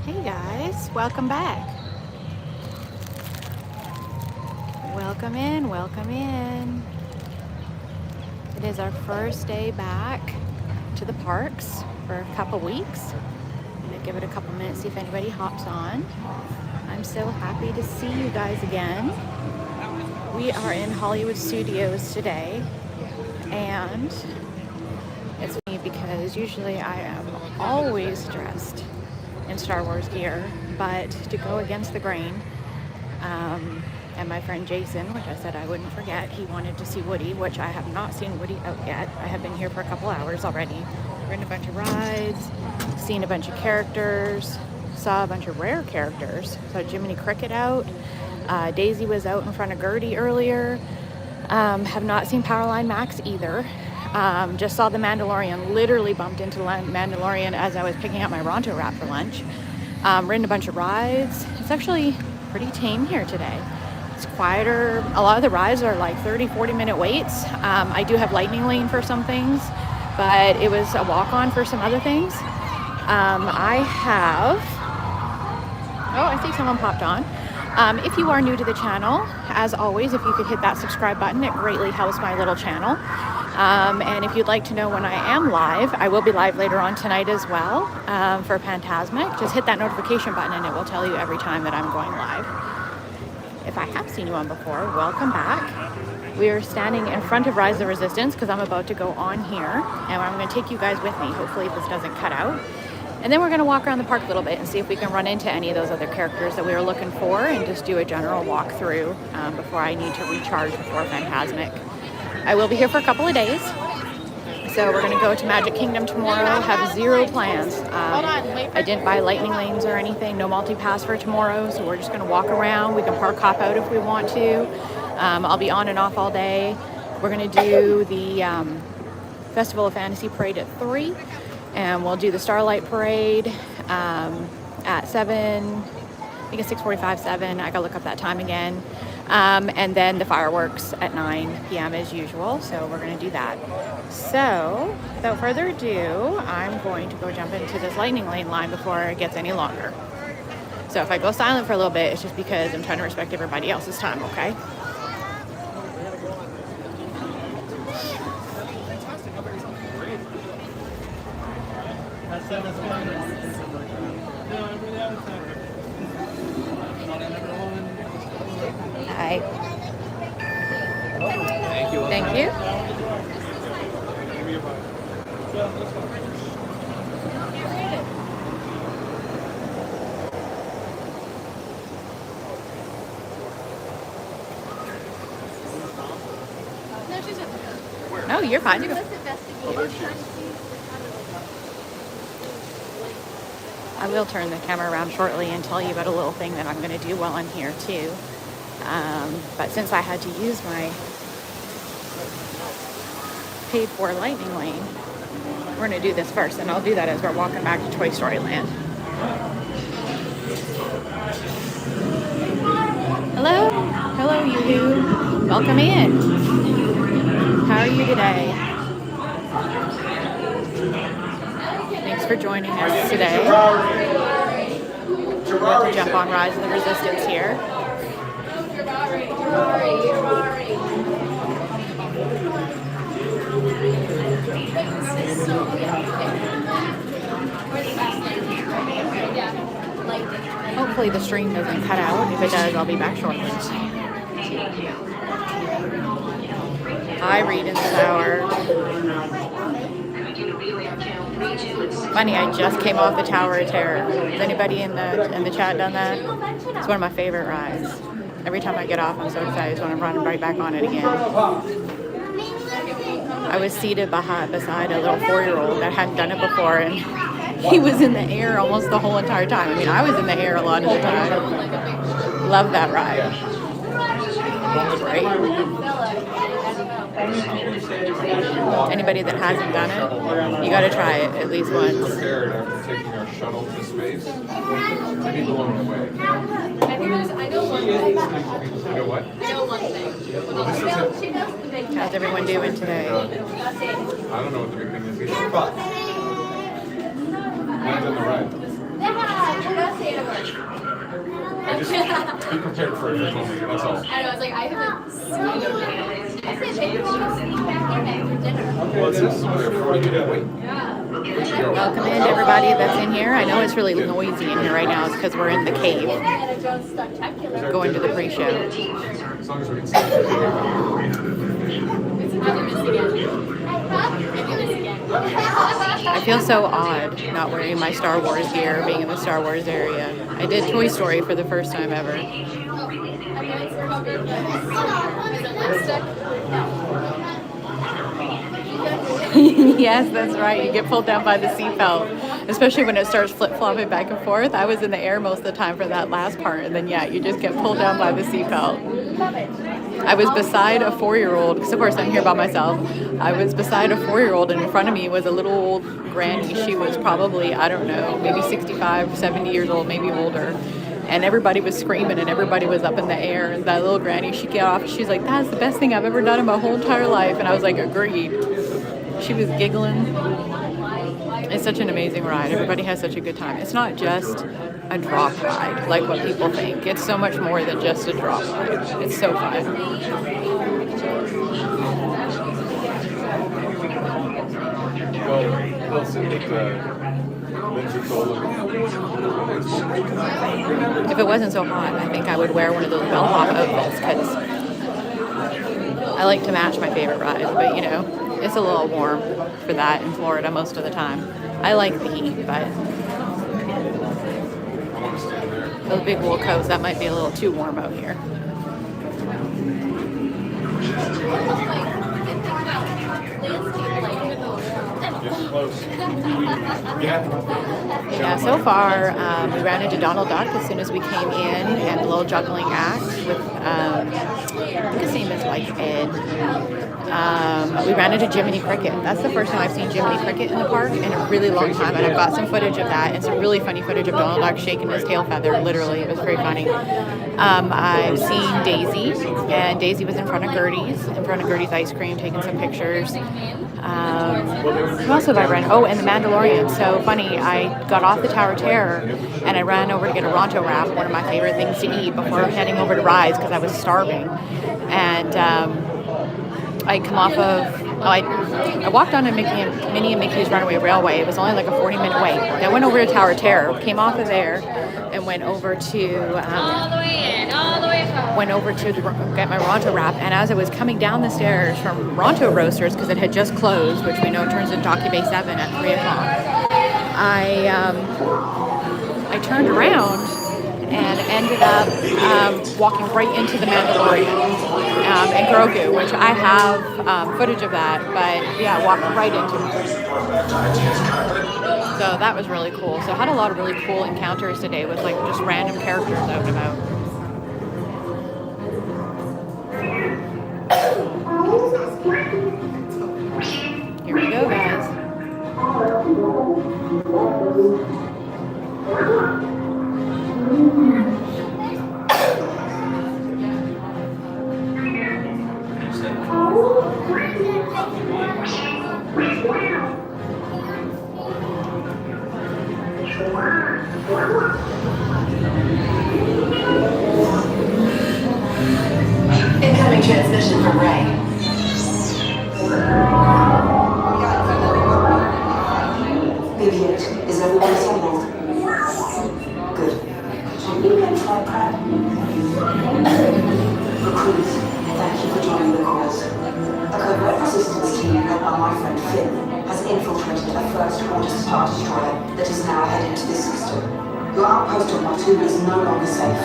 Hey guys, welcome back. Welcome in, welcome in. It is our first day back to the parks for a couple weeks. I'm gonna give it a couple minutes, see if anybody hops on. I'm so happy to see you guys again. We are in Hollywood Studios today, and it's me because usually I am always dressed in Star Wars gear, but to go against the grain, and my friend Jason, which I said I wouldn't forget, he wanted to see Woody, which I have not seen Woody out yet. I have been here for a couple hours already. Ridden a bunch of rides, seen a bunch of characters, saw a bunch of rare characters. Saw Jiminy Cricket out, Daisy was out in front of Gertie earlier. Have not seen Powerline Max either. Just saw The Mandalorian, literally bumped into The Mandalorian as I was picking up my Ronto wrap for lunch. Ridden a bunch of rides. It's actually pretty tame here today. It's quieter. A lot of the rides are like 30-40 minute waits. I do have Lightning Lane for some things, but it was a walk-on for some other things. I see someone popped on. If you are new to the channel, as always, if you could hit that subscribe button, it greatly helps my little channel. And if you'd like to know when I am live, I will be live later on tonight as well for Phantasmic. Just hit that notification button and it will tell you every time that I'm going live. If I have seen you on before, welcome back. We are standing in front of Rise of the Resistance because I'm about to go on here, and I'm going to take you guys with me. Hopefully this doesn't cut out. And then we're going to walk around the park a little bit and see if we can run into any of those other characters that we were looking for and just do a general walkthrough before I need to recharge before Phantasmic. I will be here for a couple of days. So we're going to go to Magic Kingdom tomorrow, have zero plans. I didn't buy lightning lanes or anything, no multi-pass for tomorrow, so we're just going to walk around. We can park hop out if we want to. I'll be on and off all day. We're going to do the Festival of Fantasy Parade at 3, and we'll do the Starlight Parade at 7, I think it's 6:45, 7. I got to look up that time again. And then the fireworks at 9 p.m. as usual. So we're going to do that. So without further ado, I'm going to go jump into this lightning lane line before it gets any longer. So if I go silent for a little bit, it's just because I'm trying to respect everybody else's time, okay? Hi. Thank you. Thank you. No, you're fine. I will turn the camera around shortly and tell you about a little thing that I'm going to do while I'm here too. But since I had to use my paid for lightning lane, we're going to do this first, and I'll do that as we're walking back to Toy Story Land. Hello? Hello, you. Welcome in. How are you today? Thanks for joining us today. We're about to jump on Rise of the Resistance here. Hopefully the stream doesn't cut out. If it does, I'll be back shortly. Hi, Reed and Sour. Funny, I just came off the Tower of Terror. Has anybody in the chat done that? It's one of my favorite rides. Every time I get off, I'm so excited. I just want to run right back on it again. I was seated beside a little 4-year-old that hadn't done it before, and he was in the air almost the whole entire time. I mean, I was in the air a lot of the time. Love that ride. Great. Anybody that hasn't done it, you got to try it at least once. After taking our shuttle to space, to be blown away. I know one thing. You know what? I know one thing. How's everyone doing today? I don't know what the big thing is either. Mine's on the right. Just be prepared for it. That's all. I know, I was like, I haven't seen it. I said, maybe we'll just sneak back in after dinner. Well, it's just a 40-minute wait. Yeah. Welcome in to everybody that's in here. I know it's really noisy in here right now. It's because we're in the cave Indiana Jones Spectacular. going to the pre-show. As long as we can see it. It's another miss again. Maybe this again. I feel so odd not wearing my Star Wars gear, being in the Star Wars area. I did Toy Story for the first time ever. And then it's covered with, is it lipstick? Yes, that's right. You get pulled down by the seatbelt, especially when it starts flip-flopping back and forth. I was in the air most of the time for that last part, and then, yeah, you just get pulled down by the seatbelt. I was beside a 4-year-old, because of course I'm here by myself. I was beside a 4-year-old, and in front of me was a little old granny. She was probably, I don't know, maybe 65, 70 years old, maybe older. And everybody was screaming, and everybody was up in the air. And that little granny, she got off, she's like, "That's the best thing I've ever done in my whole entire life." And I was like, agreed. She was giggling. It's such an amazing ride. Everybody has such a good time. It's not just a drop ride like what people think. It's so much more than just a drop ride. It's so fun. Well, they'll sit with Lindsay Cole. If it wasn't so hot, I think I would wear one of those bellhop outfits because I like to match my favorite rides. But, you know, it's a little warm for that in Florida most of the time. I like the heat, but those big wool coats, that might be a little too warm out here. It's close. Yeah, so far we ran into Donald Duck as soon as we came in, and a little juggling act with, I think his name is like Ed. We ran into Jiminy Cricket. That's the first time I've seen Jiminy Cricket in the park in a really long time, and I've got some footage of that and some really funny footage of Donald Duck shaking his tail feather, literally. It was very funny. I've seen Daisy, and Daisy was in front of Gertie's ice cream, taking some pictures. Who else have I run? Oh, and the Mandalorian. So funny, I got off the Tower of Terror and I ran over to get a Ronto wrap, one of my favorite things to eat, before heading over to Rise because I was starving. And I come off of, I walked on Minnie and Mickey's Runaway Railway. It was only like a 40-minute wait. Then I went over to Tower of Terror, came off of there, and went over to All the way in, all the way home. went over to get my Ronto wrap, and as I was coming down the stairs from Ronto Roasters, because it had just closed, which we know turns into Docky Bay 7 at 3 o'clock, I turned around and ended up walking right into the Mandalorian and Grogu, which I have footage of that, but yeah, walked right into it. So that was really cool. So I had a lot of really cool encounters today with like just random characters out and about. Here we go, guys. Incoming transmission from Ray. BB-8, is everyone assembled? Good. Should we get flight prep? Recruits, thank you for joining the cause. A covert resistance team led by my friend Finn has infiltrated a first-order Star Destroyer that is now headed to this system. Your outpost on Batu is no longer safe.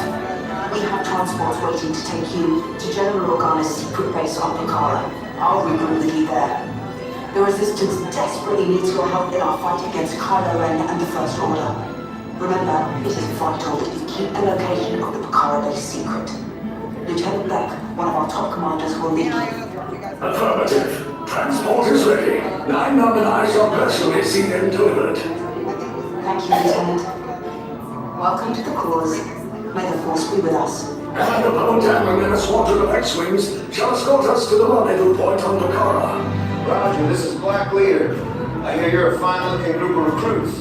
We have transports waiting to take you to General Organa's secret base on Picara. I'll regroup with you there. The Resistance desperately needs your help in our fight against Kylo Ren and the First Order. Remember, it is vital that you keep the location of the Picara base secret. Lieutenant Beck, one of our top commanders, will lead you. Affirmative. Transport is ready. 9 nominais are personally seen and delivered. Thank you, Lieutenant. Welcome to the cause. May the Force be with us. And a Potem and then a squadron of X-Wings shall escort us to the rendezvous point on Picara. Roger, this is Black Leader. I hear you're a fine-looking group of recruits.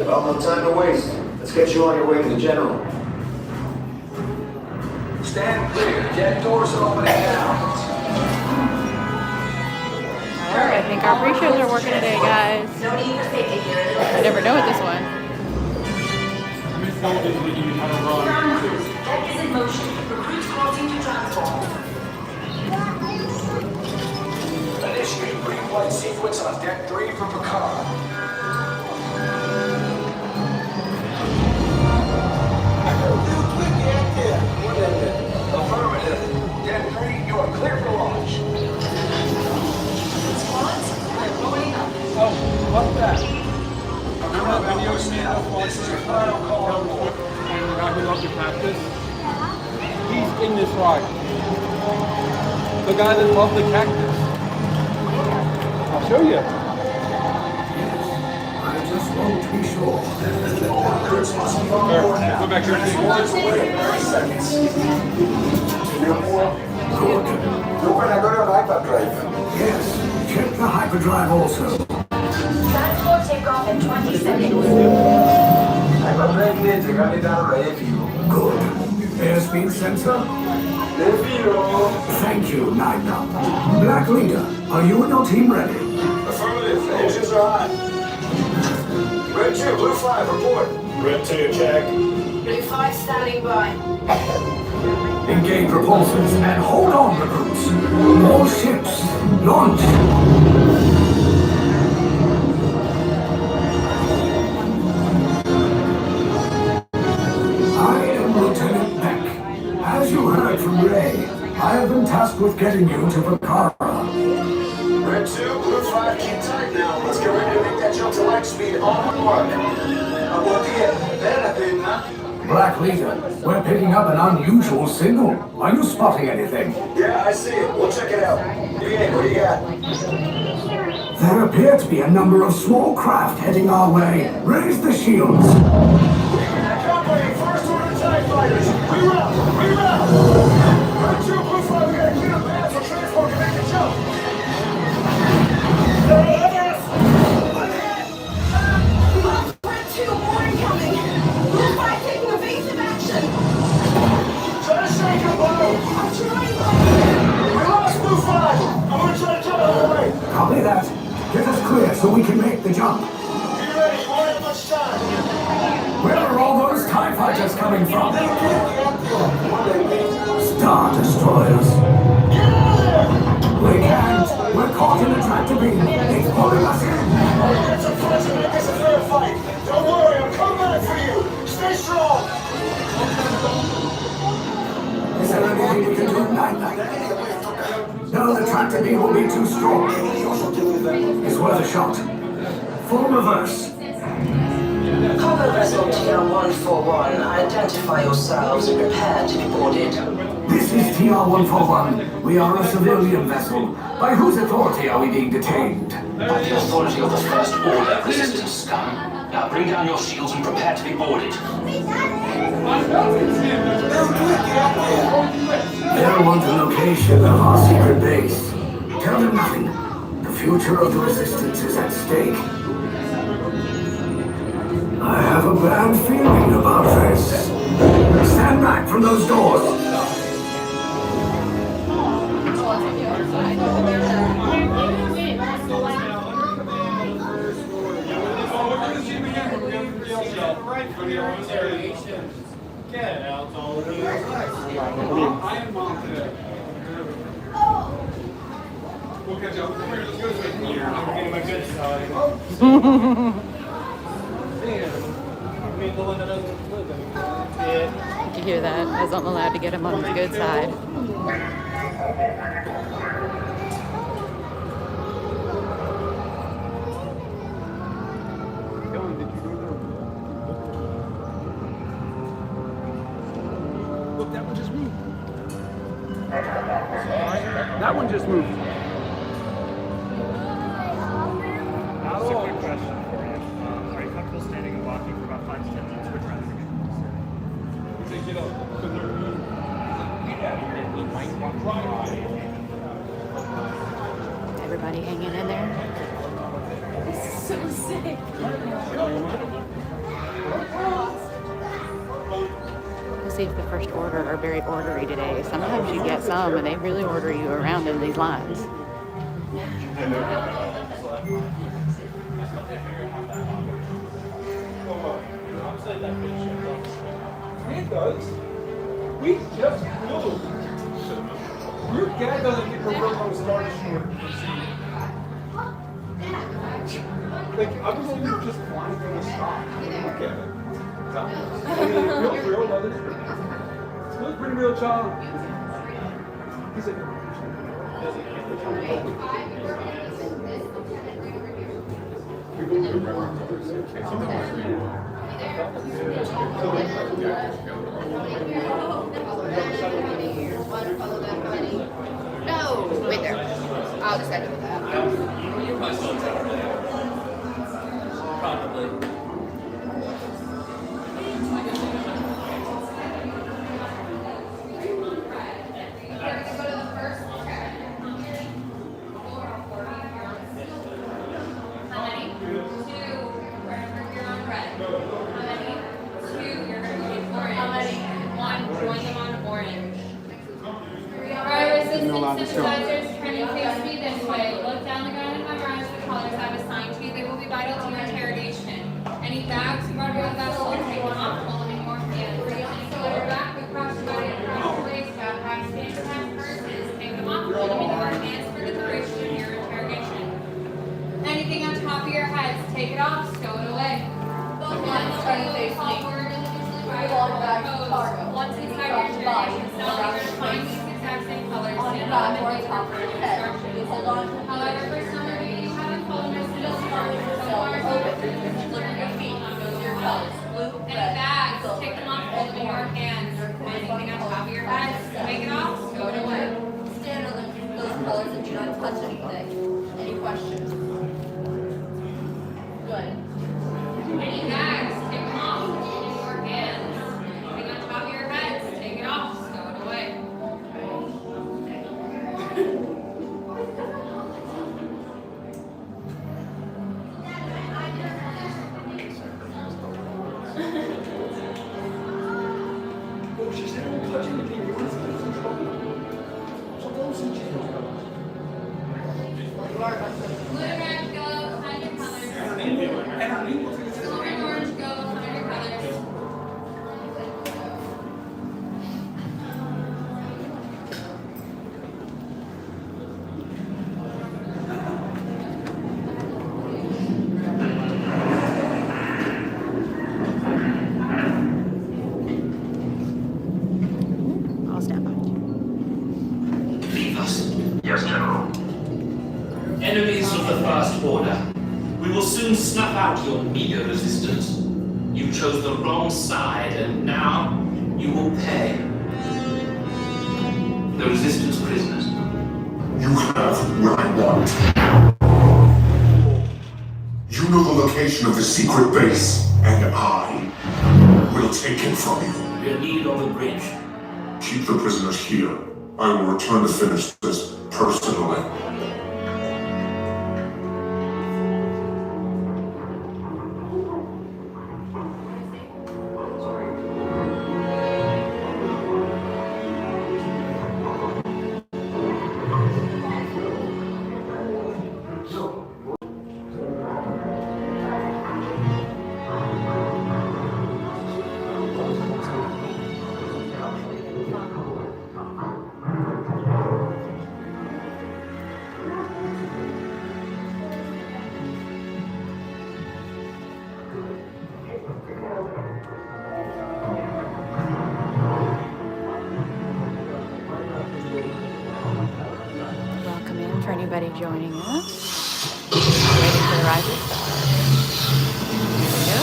Well, no time to waste. Let's get you on your way to the General. Stand clear. Dead doors are opening now. Alright, I think our pre-shows are working today, guys. No need for safety here. I never know with this one. Ground crew, deck is in motion. Recruits crossing to transform. Initiate green light sequence on deck 3 for Picard. Affirmative. Deck 3, you are clear for launch. Squads, we're rolling up. Oh, what's that? This is your final call. And the guy who loved the cactus? He's in this ride. The guy that loved the cactus. I'll show you. I just want to be sure. Recruits must be on There, board now. go back here and see. Squads away in 30 seconds. Good. You're gonna go to hyperdrive. Yes, check the hyperdrive also. Transport takeoff in 20 seconds. Hyperdrive needs to get it out of the Good. Airspeed sensor? Thank you, Nina. Black Leader, are you and your team ready? Affirmative. Engines are hot. Red 2, Blue 5, report. Red 2, check. Blue 5 standing by. Engage propulsors and hold on, recruits. More ships. Launch. I am Lieutenant Beck. As you heard from Ray, I have been tasked with getting you to Picard. Red 2, Blue 5, keep tight now. Let's get ready to make that jump to light speed on the mark. Black Leader, we're picking up an unusual signal. Are you spotting anything? Yeah, I see it. We'll check it out. BA, what do you got? There appear to be a number of small craft heading our way. Raise the shields. Company, first order TIE fighters. Reroute! Reroute! Red 2, Blue 5, we gotta clean up paths for transport to make the jump. Red 2, more incoming. Blue 5 taking evasive action. Try to shake him, Bob. I'm trying. We lost Blue 5. I'm gonna try to jump out of the way. Copy that. Get us clear so we can make the jump. Be ready. You won't have much time. Where are all those TIE fighters coming from? Star Destroyers. Get out of there! We can't. We're caught in a tractor beam. It's pulling us in. It's a punch and make this a fair fight. Don't worry, I'm coming back for you. Stay strong. Is there anything we can do, Nightlight? No, the tractor beam will be too strong. It's worth a shot. Full reverse. Cargo vessel TR-141, identify yourselves and prepare to be boarded. This is TR-141. We are a civilian vessel. By whose authority are we being detained? By the authority of the First Order, Resistance scum. Now bring down your shields and prepare to be boarded. They'll want the location of our secret base. Tell them nothing. The future of the Resistance is at stake. I have a bad feeling about this. Stand back from those doors. Get out, all of you. We'll catch up. Come here, let's go this way. Here, I'm getting my good side. I mean, the one that doesn't live in. Did you hear that? I wasn't allowed to get him on his good side. Look, that one just moved. That one just moved. That's a quick question for you. Are you comfortable standing and walking for about 5 to 10 minutes? Which rather than Take it up. Everybody hanging in there. This is so sick. see if the First Order are very ordery today. Sometimes you get some and they really order you around in these lines. It does. We just flew. Your dad doesn't get to work on Star Destroyer. Like, I was only just flying from the sky. Look at it. I mean, real leather. It was pretty real, child. He's like, No, wait there. I'll just end it with that. Probably. Synthesizers, turn and face me this way. Look down the gun and memorize the colors I've assigned to you. They will be vital to your interrogation. Any bags you brought aboard the vessel, take them off, hold them in your hands. Any color back across the body, across the waist, backpack, stand tag purses, take them off, hold them in your hands for the duration of your interrogation. Anything on top of your heads, take it off, stow it away. Both hands turn and face me. Once inside your interrogation cell, you're going to find these exact same colors. Hold on to however, for some of you, you haven't followed this little story so far. Look at your feet. Your toes. Any bags, take them off, hold them in your hands. Anything on top of your head, take it off, throw it away. Stand on those colors and do not touch anything. Any questions? Good. Any bags, take them off, hold them in your hands. Anything on top of your heads, take it off, throw it away. Blue, red, yellow, find your colors. Silver and orange, go, find your colors. I'll stand by. Leave us. Yes, General. Enemies of the First Order. We will soon snuff out your meager resistance. You chose the wrong side, and now you will pay. The Resistance prisoners. You have what I want. You know the location of the secret base, and I will take it from you. We'll need on the bridge. Keep the prisoners here. I will return to finish this personally. Welcome in for anybody joining us. Waiting for the rising star. Here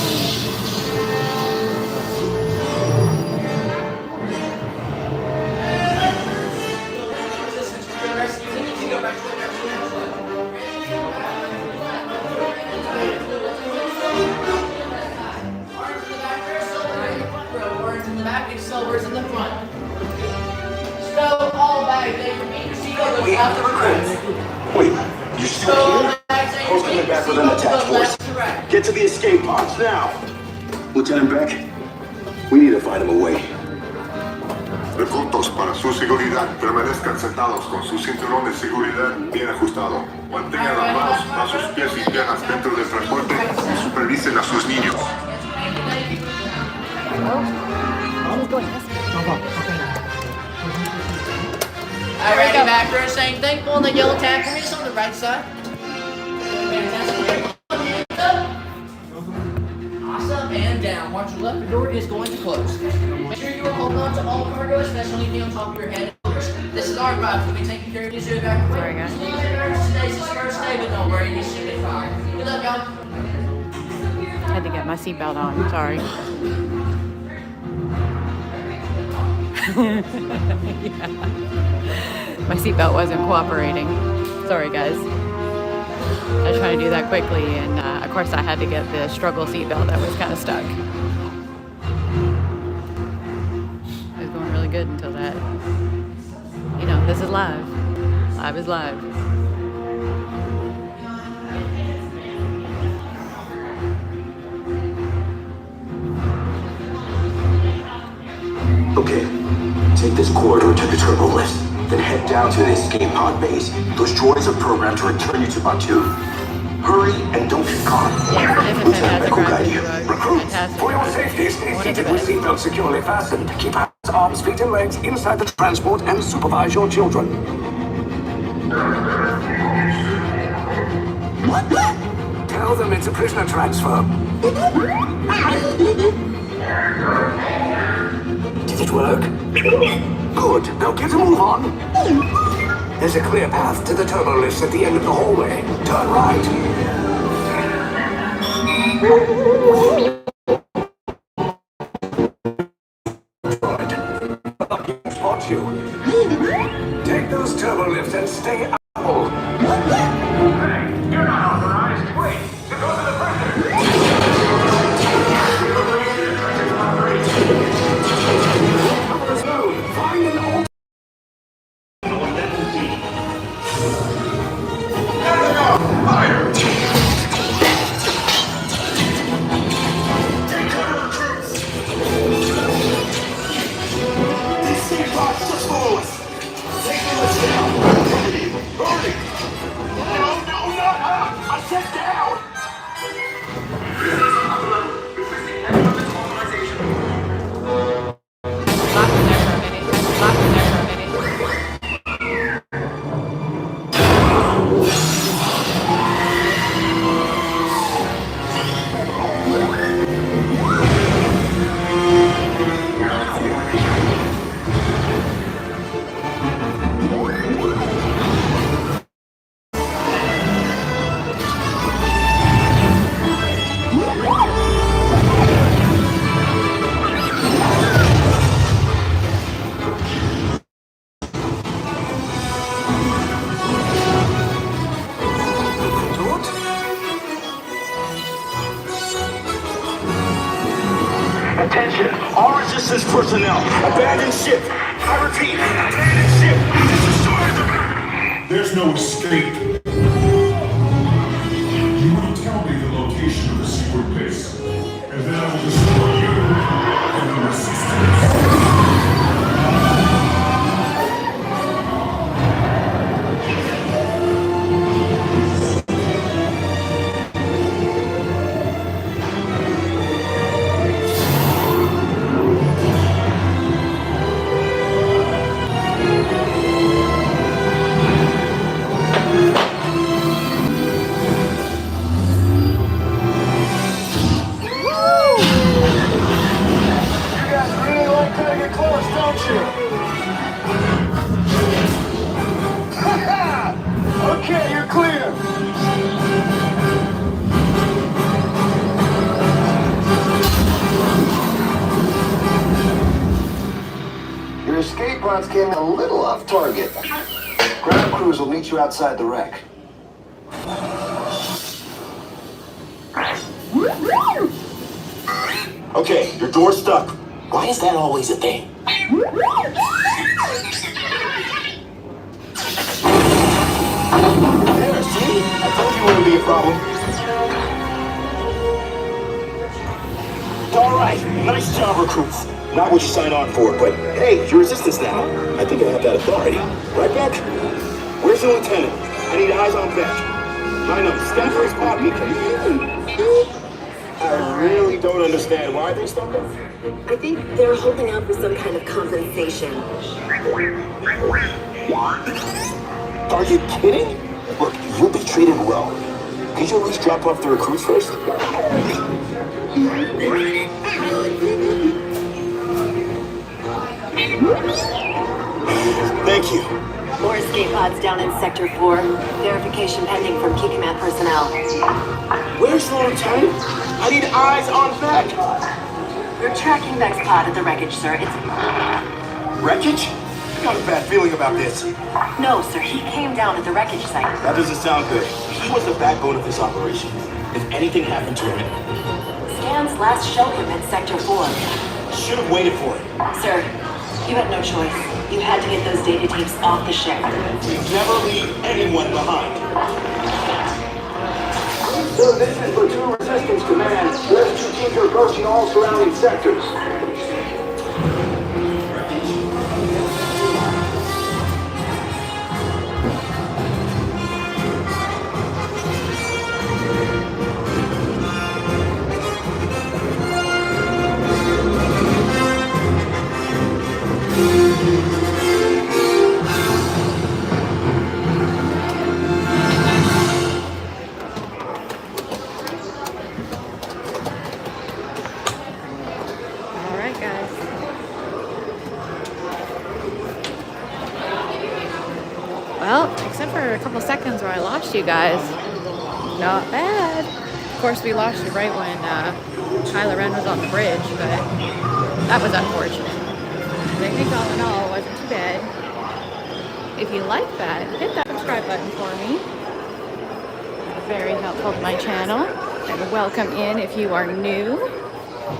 we go. Orange in the back and silver's in the front. Stow all bags that you're being seated. We have the recruits. Wait, you're still here? Who's coming back with an attack force? Get to the escape pods now. Lieutenant Beck, we need to find him a way. Reclutos, para su seguridad, permanezcan sentados con su cinturón de seguridad bien ajustado. Mantengan las manos a sus pies y piernas dentro del transporte y supervisen a sus niños. Alright, back for the same thing. Pull the yellow tag for me, it's on the right side. Awesome, and down. Watch your left, the door is going to close. Make sure you are holding on to all cargo, especially anything on top of your head. This is our ride. We'll be taking care of these here back away. Today's his first day, but don't worry, he's should be fine. Good luck, y'all. Had to get my seatbelt on. Sorry. Yeah. My seatbelt wasn't cooperating. Sorry, guys. I was trying to do that quickly, and of course I had to get the struggle seatbelt that was kind of stuck. It was going really good until that. You know, this is live. Live is live. Okay, take this corridor to the turbo lift, then head down to the escape pod base. Those droids are programmed to return you to Batu. Hurry and don't get caught. Lieutenant Beck will guide you. Recruits, for your safety, stay seated with seatbelts securely fastened. Keep hands, arms, feet, and legs inside the transport and supervise your children. Tell them it's a prisoner transfer. Did it work? Good. Now get a move on. There's a clear path to the turbo lifts at the end of the hallway. Turn right. Spot you. Take those turbo lifts and stay out. Hey, you're not authorized. Wait, to go to the printer. Find an old. Fire! These steam pods just below us. Take the list down. Hurry! No, not up! I said down! Attention, all resistance personnel, abandon ship. I repeat, abandon ship. There's no escape. You will tell me the location of the secret base, and then I will destroy you and the resistance. Okay, you're clear. Your escape pods came a little off target. Ground crews will meet you outside the wreck. Okay, your door's stuck. Why is that always a thing? There, see? I told you it wouldn't be a problem. All right, nice job, recruits. Not what you signed on for, but hey, you're resistance now. I think I have that authority. Right, Beck? Where's the lieutenant? I need eyes on Beck. I know, stand for his poppy. I really don't understand. Why are they stopped up? I think they're holding out for some kind of compensation. Are you kidding? Look, you'll be treated well. Could you at least drop off the recruits first? Thank you. More escape pods down in Sector 4. Verification pending from Key Command personnel. Where's the lieutenant? I need eyes on Beck. We're tracking Beck's pod at the wreckage, sir. It's... Wreckage? I got a bad feeling about this. No, sir. He came down at the wreckage site. That doesn't sound good. He was the backbone of this operation. If anything happened to him... Scans last show him at Sector 4. Should have waited for it. Sir, you had no choice. You had to get those data tapes off the ship. We never leave anyone behind. So this is Platoon Resistance Command. Rescue teams are approaching all surrounding sectors. Well, except for a couple seconds where I lost you guys. Not bad. Of course, we lost you right when Kylo Ren was on the bridge, but that was unfortunate. But I think all in all, it wasn't too bad. If you like that, hit that subscribe button for me. Very helpful to my channel. And welcome in if you are new.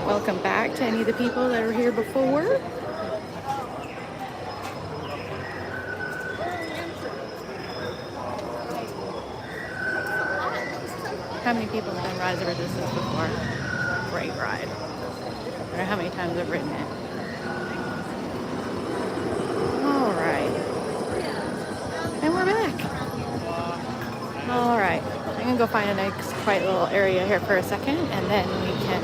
Welcome back to any of the people that were here before. How many people have done Rise of Resistance before? Great ride. I don't know how many times I've ridden it. Alright. And we're back. Alright. I'm going to go find a nice quiet little area here for a second, and then we can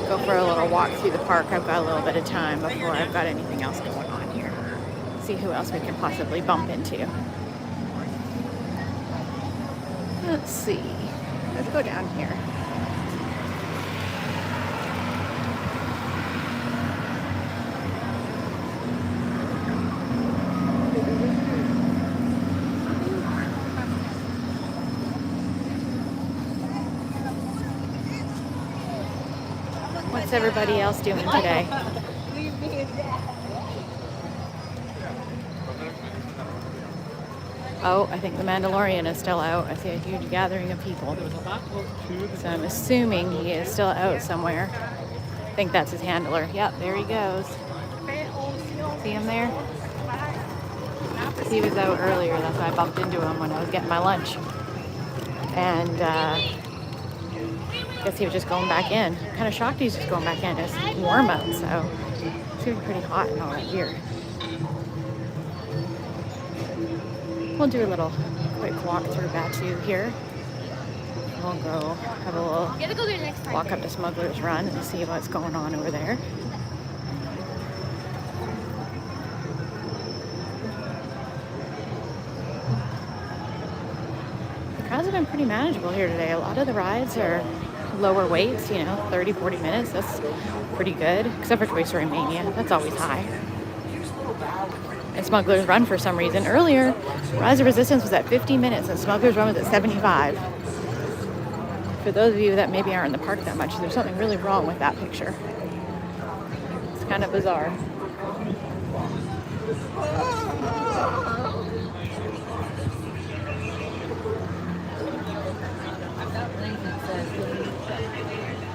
go for a little walk through the park. I've got a little bit of time before I've got anything else going on here. See who else we can possibly bump into. Let's see. Let's go down here. What's everybody else doing today? Oh, I think the Mandalorian is still out. I see a huge gathering of people. So I'm assuming he is still out somewhere. I think that's his handler. Yep, there he goes. See him there? He was out earlier. That's why I bumped into him when I was getting my lunch. And I guess he was just going back in. Kind of shocked he's just going back in. It's warm out, so it's going to be pretty hot and all that gear. We'll do a little quick walk through Batu here. We'll go have a little walk up to Smuggler's Run and see what's going on over there. The crowds have been pretty manageable here today. A lot of the rides are lower weights, 30, 40 minutes. That's pretty good, except for Toy Story Mania. That's always high. And Smuggler's Run, for some reason, earlier, Rise of Resistance was at 50 minutes and Smuggler's Run was at 75. For those of you that maybe aren't in the park that much, there's something really wrong with that picture. It's kind of bizarre.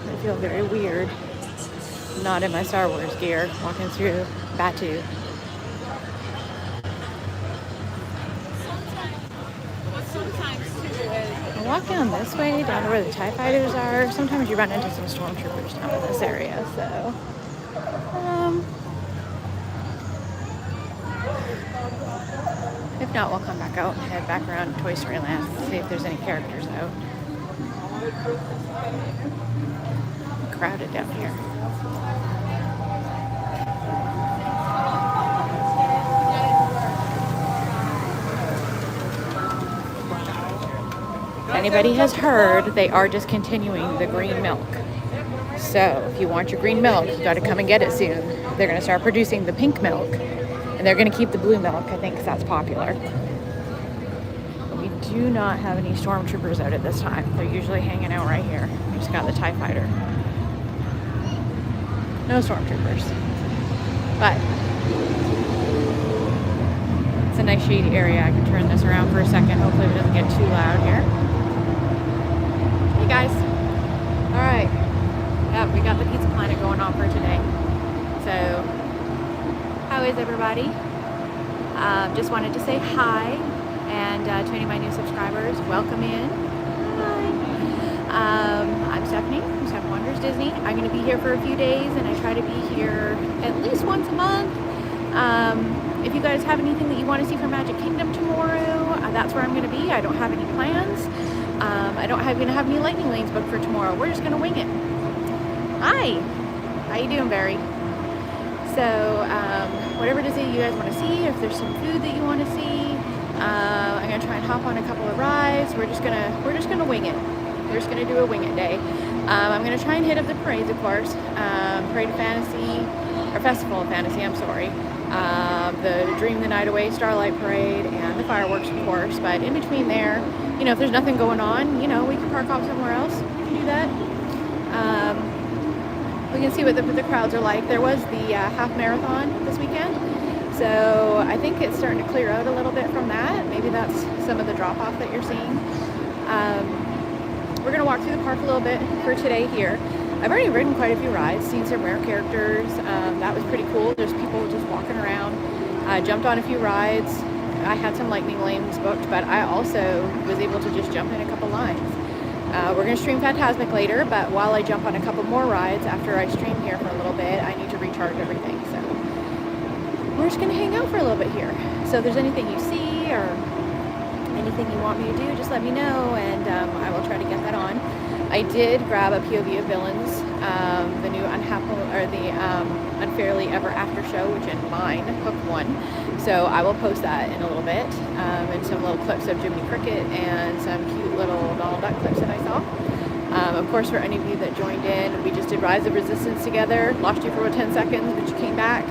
I feel very weird, not in my Star Wars gear, walking through Batu. I walk down this way, down to where the TIE fighters are. Sometimes you run into some stormtroopers down in this area, so If not, we'll come back out and head back around Toy Story Land, see if there's any characters out. Crowded down here. If anybody has heard, they are discontinuing the green milk. So if you want your green milk, you got to come and get it soon. They're going to start producing the pink milk, and they're going to keep the blue milk, I think, because that's popular. But we do not have any stormtroopers out at this time. They're usually hanging out right here. We just got the TIE fighter. No stormtroopers. But it's a nice shady area. I can turn this around for a second. Hopefully it doesn't get too loud here. Hey guys. All right. Yeah, we got the Pizza Planet going on for today. So, how is everybody? Just wanted to say hi, and to any of my new subscribers, welcome in. Hi. I'm Stephanie from Seven Wonders Disney. I'm going to be here for a few days, and I try to be here at least once a month. If you guys have anything that you want to see from Magic Kingdom tomorrow, that's where I'm going to be. I don't have any plans. I don't have any lightning lanes booked for tomorrow. We're just going to wing it. Hi, how you doing, Barry? So, whatever it is that you guys want to see, if there's some food that you want to see, I'm gonna try and hop on a couple of rides. We're just gonna wing it. We're just gonna do a wing it day. I'm gonna try and hit up the parades, of course. Parade of Fantasy, or Festival of Fantasy. I'm sorry. The Dream the Night Away Starlight Parade and the fireworks, of course. But in between there, you know, if there's nothing going on, you know, we can park off somewhere else. We can do that. We can see what the crowds are like. There was the half marathon this weekend, so I think it's starting to clear out a little bit from that. Maybe that's some of the drop-off that you're seeing. We're gonna walk through the park a little bit for today here. I've already ridden quite a few rides, seen some rare characters. That was pretty cool. There's people just walking around. Jumped on a few rides. I had some lightning lanes booked, but I also was able to just jump in a couple lines. We're going to stream Fantasmic later, but while I jump on a couple more rides after I stream here for a little bit, I need to recharge everything. So we're just going to hang out for a little bit here. So if there's anything you see or anything you want me to do, just let me know, and I will try to get that on. I did grab a POV of Villains, the new Unfairly Ever After show, which in mine, Hook 1. So I will post that in a little bit, and some little clips of Jiminy Cricket and some cute little Donald Duck clips that I saw. Of course, for any of you that joined in, we just did Rise of Resistance together. Lost you for about 10 seconds, but you came back.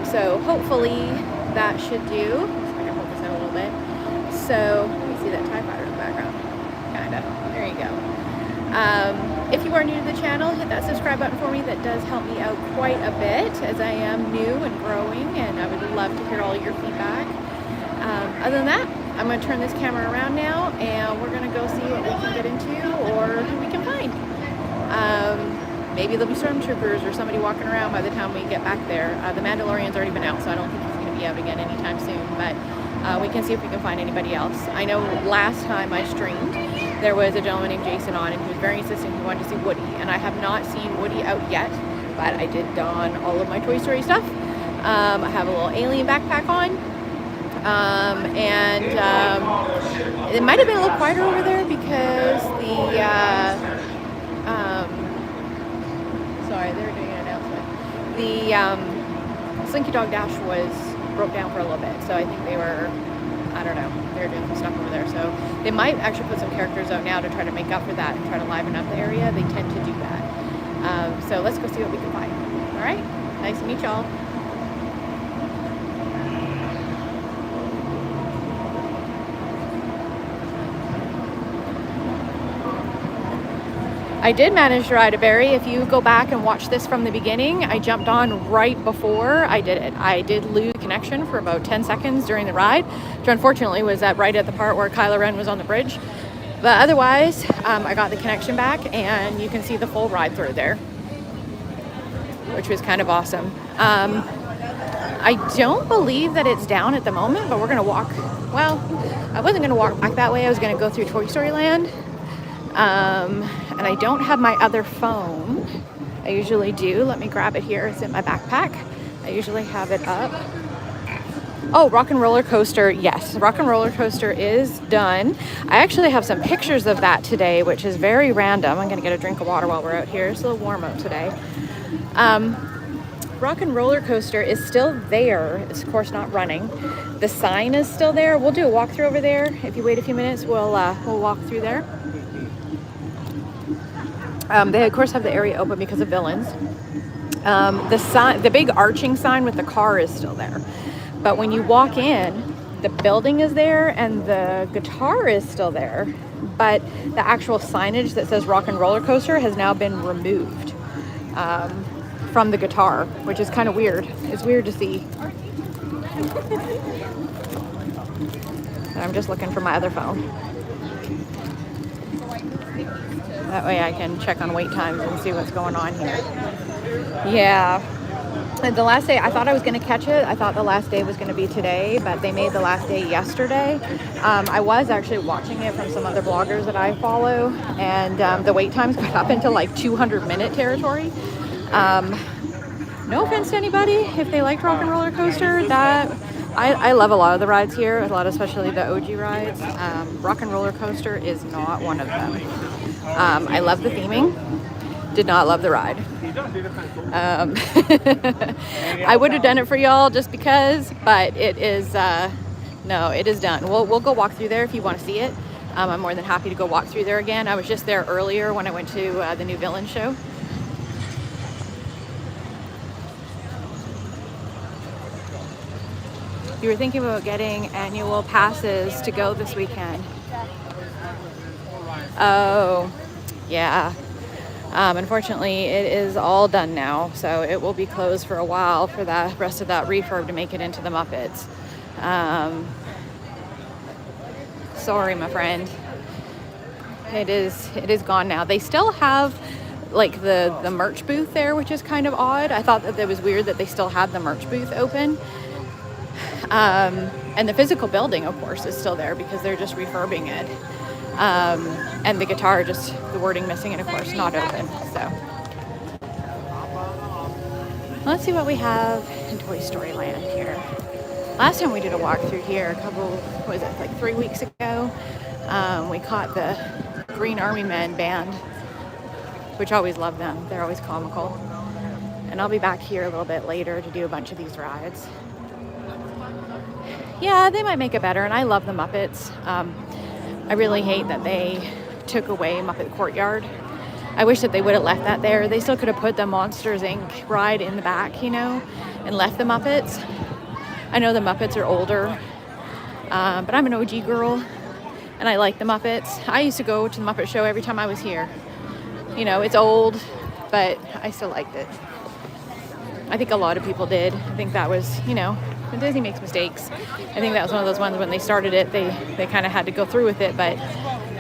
So hopefully that should do. I can hold this out a little bit. So you see that TIE fighter in the background? Kinda. There you go. If you are new to the channel, hit that subscribe button for me. That does help me out quite a bit, as I am new and growing, and I would love to hear all your feedback. Other than that, I'm going to turn this camera around now, and we're going to go see what we can get into or who we can find. Maybe there'll be stormtroopers or somebody walking around by the time we get back there. The Mandalorian's already been out, so I don't think he's going to be out again anytime soon, but we can see if we can find anybody else. I know last time I streamed, there was a gentleman named Jason on, and he was very insistent he wanted to see Woody, and I have not seen Woody out yet, but I did don all of my Toy Story stuff. I have a little alien backpack on, and it might have been a little quieter over there because sorry, they were doing an announcement. The Slinky Dog Dash broke down for a little bit, so I think they were, I don't know, they were doing some stuff over there. So they might actually put some characters out now to try to make up for that and try to liven up the area. They tend to do that. So let's go see what we can find. All right, nice to meet y'all. I did manage to ride a berry. If you go back and watch this from the beginning, I jumped on right before I did it. I did lose connection for about 10 seconds during the ride, which unfortunately was right at the part where Kylo Ren was on the bridge. But otherwise, I got the connection back, and you can see the full ride through there, which was kind of awesome. I don't believe that it's down at the moment, but we're gonna walk. Well, I wasn't gonna walk back that way. I was gonna go through Toy Story Land. And I don't have my other phone I usually do. Let me grab it here. It's in my backpack. I usually have it up. Oh, Rock and Roller Coaster. Yes, Rock and Roller Coaster is done. I actually have some pictures of that today, which is very random. I'm gonna get a drink of water while we're out here. It's a little warm out today. Rock and Roller Coaster is still there. It's of course not running. The sign is still there. We'll do a walkthrough over there. If you wait a few minutes, we'll walk through there. They of course have the area open because of villains. The sign, the big arching sign with the car is still there. But when you walk in, the building is there and the guitar is still there. But the actual signage that says Rock and Roller Coaster has now been removed from the guitar, which is kind of weird. It's weird to see. And I'm just looking for my other phone. That way I can check on wait times and see what's going on here. Yeah. And the last day, I thought I was going to catch it. I thought the last day was going to be today, but they made the last day yesterday. I was actually watching it from some other bloggers that I follow, and the wait times got up into like 200-minute territory. No offense to anybody if they liked Rock and Roller Coaster. That I love a lot of the rides here, a lot, especially the OG rides. Rock and Roller Coaster is not one of them. I love the theming. Did not love the ride. I would have done it for y'all just because, but it is no, it is done. We'll go walk through there if you want to see it. I'm more than happy to go walk through there again. I was just there earlier when I went to the new villain show. You were thinking about getting annual passes to go this weekend. Oh, yeah. Unfortunately, it is all done now, so it will be closed for a while for the rest of that refurb to make it into the Muppets. Sorry, my friend. It is gone now. They still have like the merch booth there, which is kind of odd. I thought that it was weird that they still had the merch booth open. And the physical building, of course, is still there because they're just refurbing it. And the guitar, just the wording missing, and of course not open. So let's see what we have in Toy Story Land here. Last time we did a walkthrough here, was it like 3 weeks ago? We caught the Green Army Men band, which I always love them. They're always comical. And I'll be back here a little bit later to do a bunch of these rides. Yeah, they might make it better, and I love the Muppets. I really hate that they took away Muppet Courtyard. I wish that they would have left that there. They still could have put the Monsters, Inc. ride in the back, you know, and left the Muppets. I know the Muppets are older, but I'm an OG girl, and I like the Muppets. I used to go to the Muppet Show every time I was here. You know, it's old, but I still liked it. I think a lot of people did. I think that was, you know, when Disney makes mistakes. I think that was one of those ones when they started it, they kind of had to go through with it, but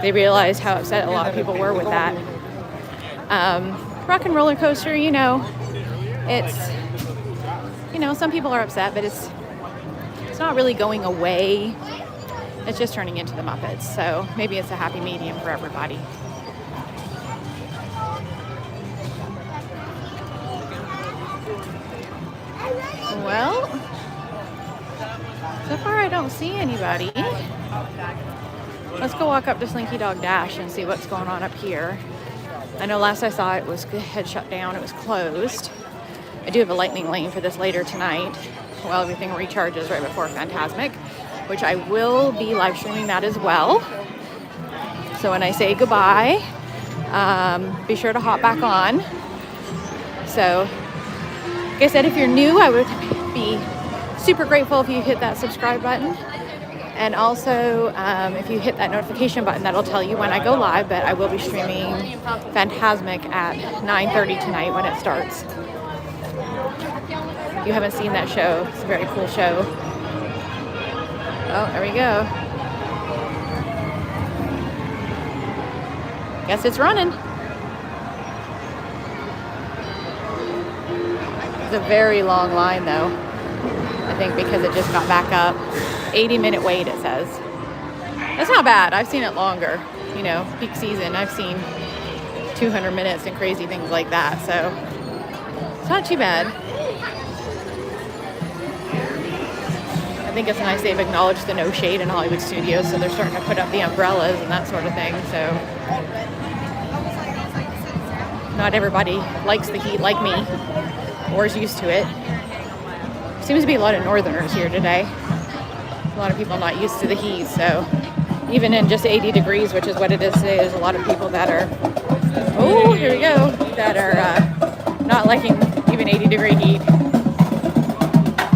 they realized how upset a lot of people were with that. Rock and Roller Coaster, you know, it's, you know, some people are upset, but it's not really going away. It's just turning into the Muppets, so maybe it's a happy medium for everybody. Well, so far I don't see anybody. Let's go walk up to Slinky Dog Dash and see what's going on up here. I know last I saw it had shut down, it was closed. I do have a lightning lane for this later tonight while everything recharges right before Fantasmic, which I will be live streaming that as well. So when I say goodbye, be sure to hop back on. So, like I said, if you're new, I would be super grateful if you hit that subscribe button. And also, if you hit that notification button, that'll tell you when I go live, but I will be streaming Fantasmic at 9:30 tonight when it starts. If you haven't seen that show, it's a very cool show. Oh, there we go. Guess it's running. It's a very long line though. I think because it just got back up. 80-minute wait, it says. That's not bad. I've seen it longer. You know, peak season, I've seen 200 minutes and crazy things like that. So It's not too bad. I think it's nice they've acknowledged the no shade in Hollywood studios, so they're starting to put up the umbrellas and that sort of thing. So not everybody likes the heat like me or is used to it. Seems to be a lot of northerners here today. A lot of people not used to the heat, so even in just 80 degrees, which is what it is today, there's a lot of people that are, oh, here we go, that are not liking even 80-degree heat.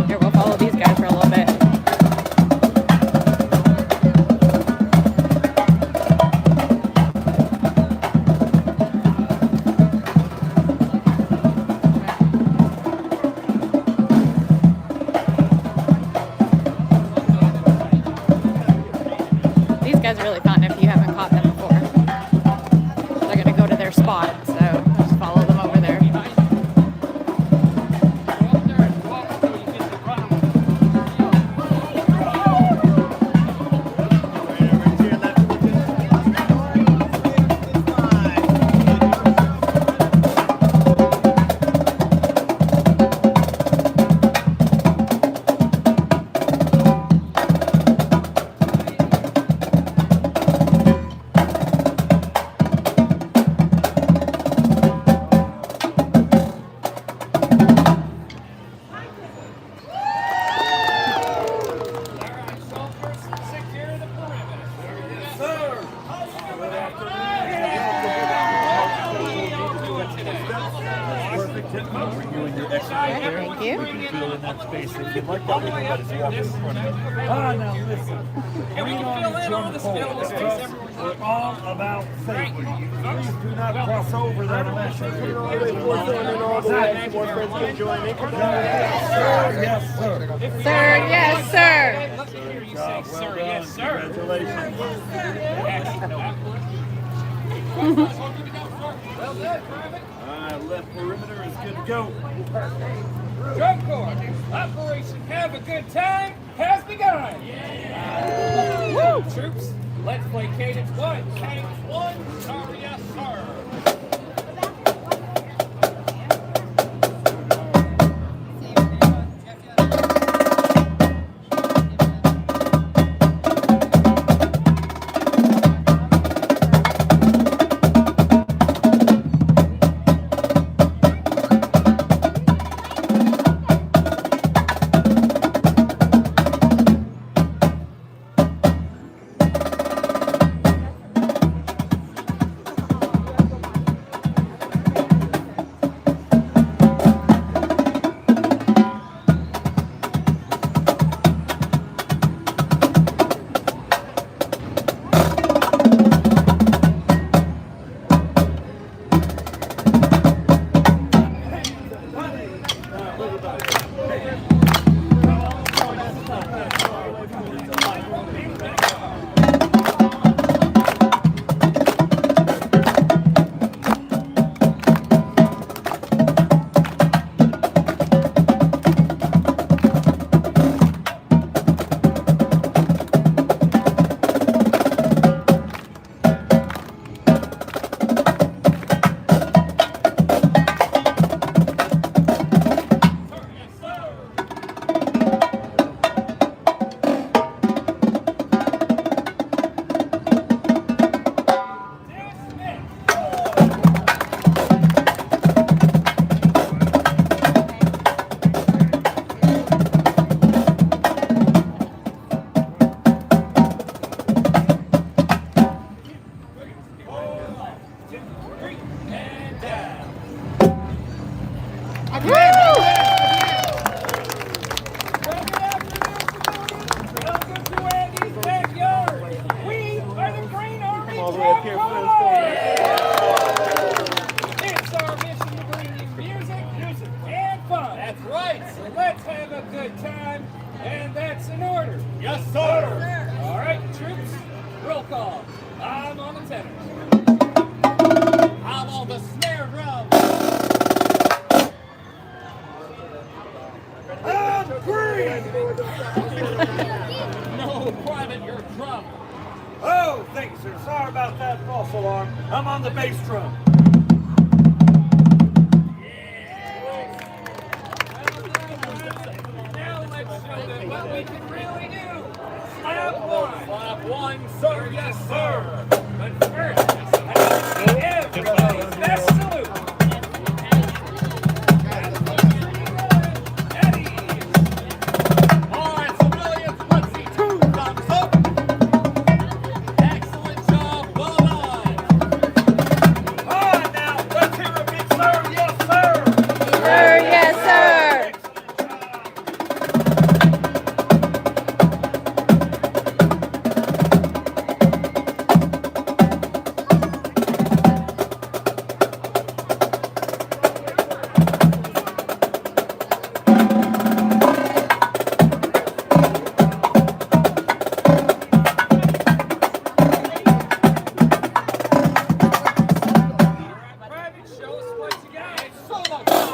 Here, we'll follow these guys for a little bit. These guys are really fun if you haven't caught them before. They're going to go to their spot, so just follow them over there. Thank you. Now listen. We're all about safety. Please do not cross over that unless you're here more friends can join me. Yes, sir. Sir, yes, sir. Let's hear you say, sir, yes, sir. Congratulations. Well done, Private. Left perimeter is good to go. Drum Corps, Operation Have a Good Time has begun. Woo! Troops, let's play Cadence 1. Cadence 1, sorry, yes, sir. No, Private, you're drunk. Oh, thanks, sir. Sorry about that false alarm. I'm on the bass drum. what we can really do. Slap one. Slap one, sir. Yes, sir. But first, I need to give everybody's best salute. All right, civilians, let's see 2 thumbs up. Excellent job. Well done. All right, now, let's hear a big sir. Yes, sir. Sir, yes, sir. Private, show us what you got. It's solo time.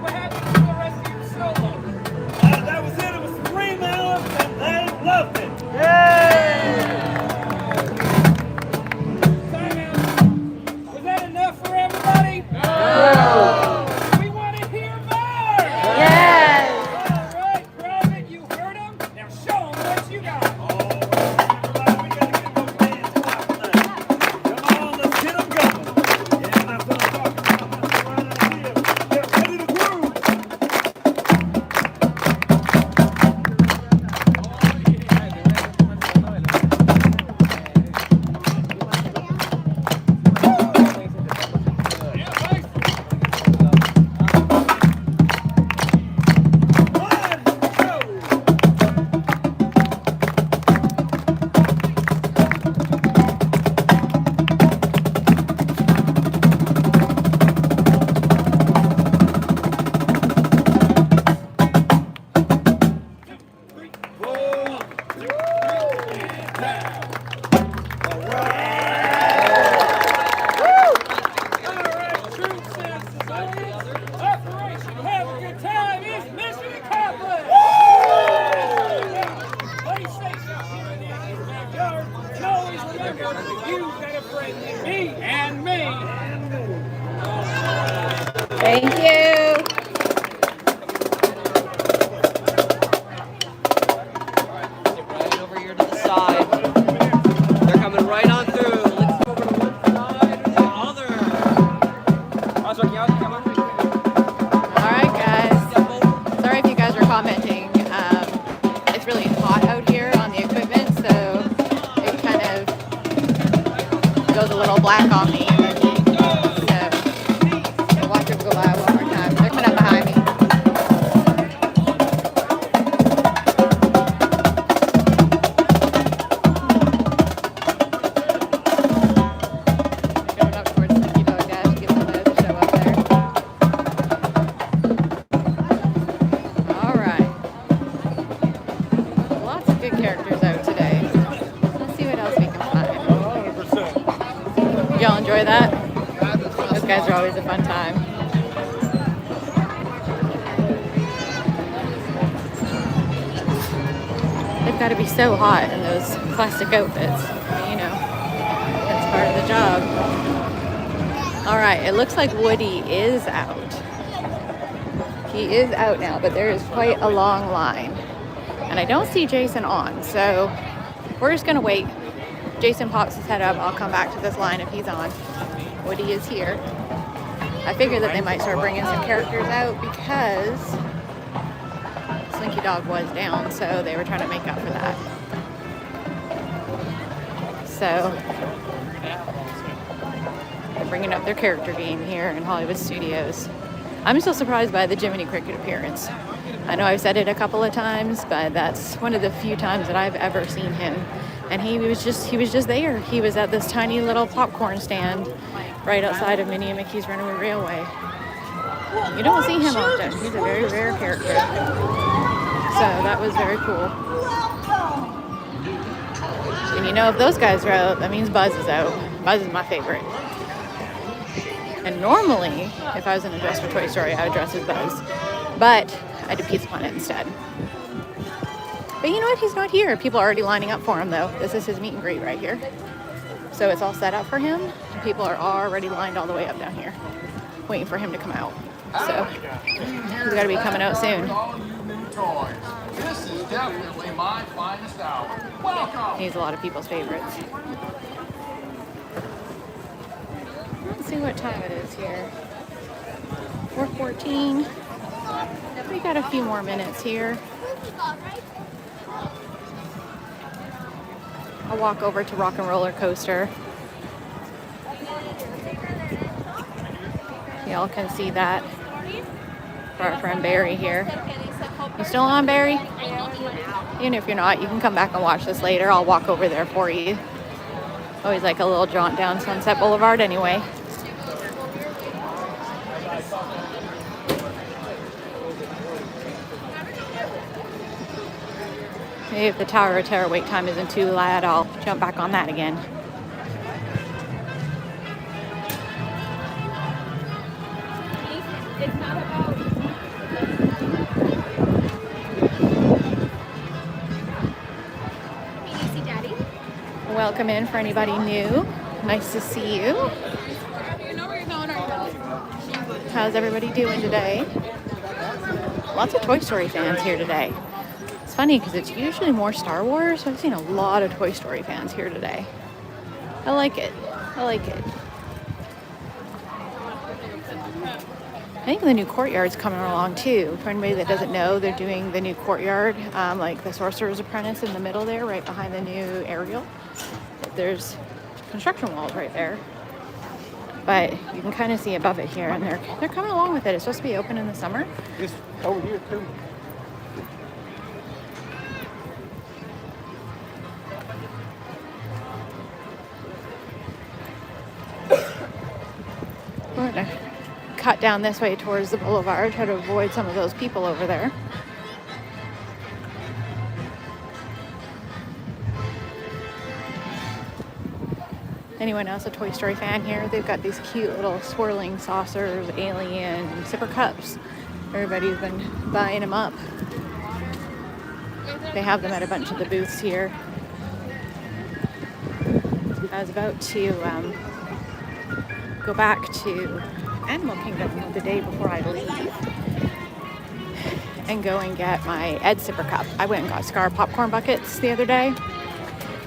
What happened to the rest of your solo? That was it. It was 3 minutes and they loved it. Time out. Was that enough for everybody? No. We want to hear more. Yes. All right, Private, you heard him. Now show them what you got. Everybody, we gotta get those hands clapping now. Come on, let's get them going. Yeah, that's what I'm talking about. That's the right idea. Get ready to groove. Operation Have a Good Time is mission accomplished! PlayStation here in Andy's backyard. And always remember, you've got a friend in me and me. Thank you. Right over here to the side. They're coming right on through. Let's go over to one side or the other. All right, guys. Sorry if you guys are commenting. It's really hot out here on the equipment, so it kind of goes a little black on me. So watch it go by one more time. They're coming up behind me. Going up towards the kilo dash to get some of those to show up there. All right. Lots of good characters out today. Let's see what else we can find. 100%. Y'all enjoy that? Those guys are always a fun time. They've got to be so hot in those plastic outfits. You know, that's part of the job. All right, it looks like Woody is out. He is out now, but there is quite a long line. And I don't see Jason on, so we're just gonna wait. Jason pops his head up, I'll come back to this line if he's on. Woody is here. I figured that they might start bringing some characters out because Slinky Dog was down, so they were trying to make up for that. So they're bringing up their character game here in Hollywood Studios. I'm still surprised by the Jiminy Cricket appearance. I know I've said it a couple of times, but that's one of the few times that I've ever seen him. And he was just there. He was at this tiny little popcorn stand right outside of Minnie and Mickey's Runaway Railway. You don't see him often. He's a very rare character. So that was very cool. And you know, if those guys are out, that means Buzz is out. Buzz is my favorite. And normally, if I was in a dress for Toy Story, I would dress as Buzz. But I did Pizza Planet instead. But you know what? He's not here. People are already lining up for him, though. This is his meet and greet right here. So it's all set up for him. And people are already lined all the way up down here, waiting for him to come out. So he's got to be coming out soon. This is definitely my finest hour. Welcome. He's a lot of people's favorites. Let's see what time it is here. 4:14. We got a few more minutes here. I'll walk over to Rock and Roller Coaster. Y'all can see that. For our friend Barry here. You still on, Barry? Even if you're not, you can come back and watch this later. I'll walk over there for you. Always like a little jaunt down Sunset Boulevard anyway. Maybe if the Tower of Terror wait time isn't too loud, I'll jump back on that again. It's not about. Can you see Daddy? Welcome in for anybody new. Nice to see you. You know where you're going, or you don't? How's everybody doing today? Lots of Toy Story fans here today. It's funny because it's usually more Star Wars. I've seen a lot of Toy Story fans here today. I like it. I like it. I think the new courtyard's coming along too. For anybody that doesn't know, they're doing the new courtyard, like the Sorcerer's Apprentice in the middle there, right behind the new Ariel. There's construction walls right there. But you can kind of see above it here, and they're coming along with it. It's supposed to be open in the summer. It's over here too. We're gonna cut down this way towards the boulevard, try to avoid some of those people over there. Anyone else a Toy Story fan here? They've got these cute little swirling saucers, alien, sipper cups. Everybody's been buying them up. They have them at a bunch of the booths here. I was about to go back to Animal Kingdom the day before I leave and go and get my Ed sipper cup. I went and got Scar popcorn buckets the other day.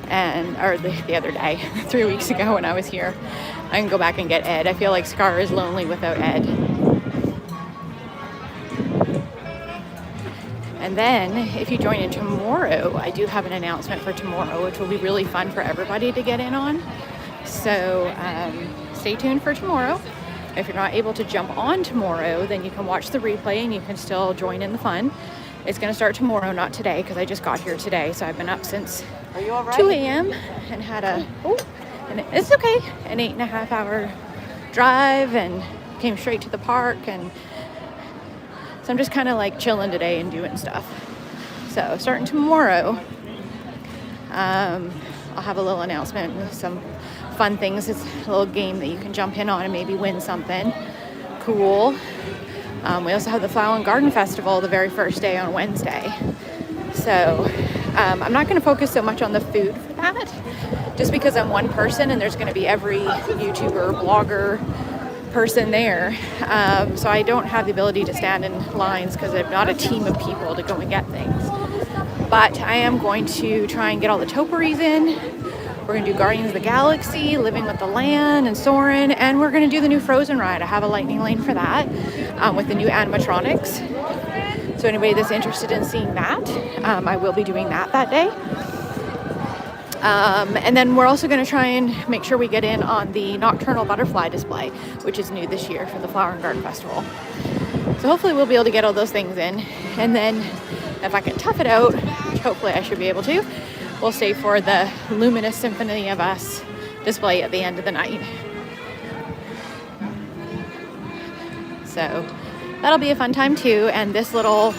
The other day, 3 weeks ago when I was here. I can go back and get Ed. I feel like Scar is lonely without Ed. And then, if you join in tomorrow, I do have an announcement for tomorrow, which will be really fun for everybody to get in on. So stay tuned for tomorrow. If you're not able to jump on tomorrow, then you can watch the replay and you can still join in the fun. It's going to start tomorrow, not today, because I just got here today. So I've been up since 2 a.m. and had and it's okay, an 8.5 hour drive, and came straight to the park. And so I'm just kind of like chilling today and doing stuff. So starting tomorrow, I'll have a little announcement with some fun things. It's a little game that you can jump in on and maybe win something cool. We also have the Flower and Garden Festival the very first day on Wednesday. So I'm not going to focus so much on the food for that, just because I'm one person and there's going to be every YouTuber, blogger person there. So I don't have the ability to stand in lines because I'm not a team of people to go and get things. But I am going to try and get all the topiaries in. We're going to do Guardians of the Galaxy, Living with the Land, and Soarin', and we're going to do the new Frozen ride. I have a lightning lane for that with the new animatronics. So anybody that's interested in seeing that, I will be doing that day. And then we're also going to try and make sure we get in on the nocturnal butterfly display, which is new this year for the Flower and Garden Festival. So hopefully we'll be able to get all those things in. And then if I can tough it out, which hopefully I should be able to, we'll stay for the Luminous Symphony of Us display at the end of the night. So that'll be a fun time too. And this little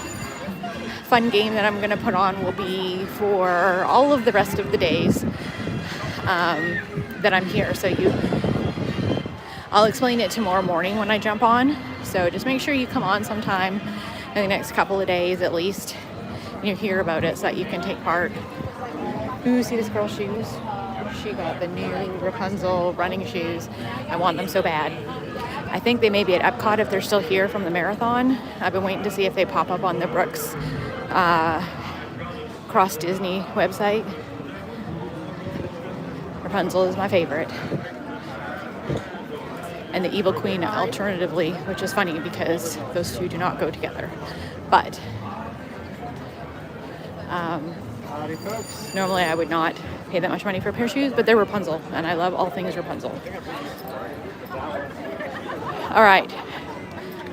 fun game that I'm going to put on will be for all of the rest of the days that I'm here. So I'll explain it tomorrow morning when I jump on. So just make sure you come on sometime in the next couple of days at least, and you hear about it so that you can take part. Ooh, see this girl's shoes? She got the new Rapunzel running shoes. I want them so bad. I think they may be at Epcot if they're still here from the marathon. I've been waiting to see if they pop up on the Brooks Cross Disney website. Rapunzel is my favorite. And the Evil Queen alternatively, which is funny because those two do not go together. But normally I would not pay that much money for a pair of shoes, but they're Rapunzel, and I love all things Rapunzel. All right,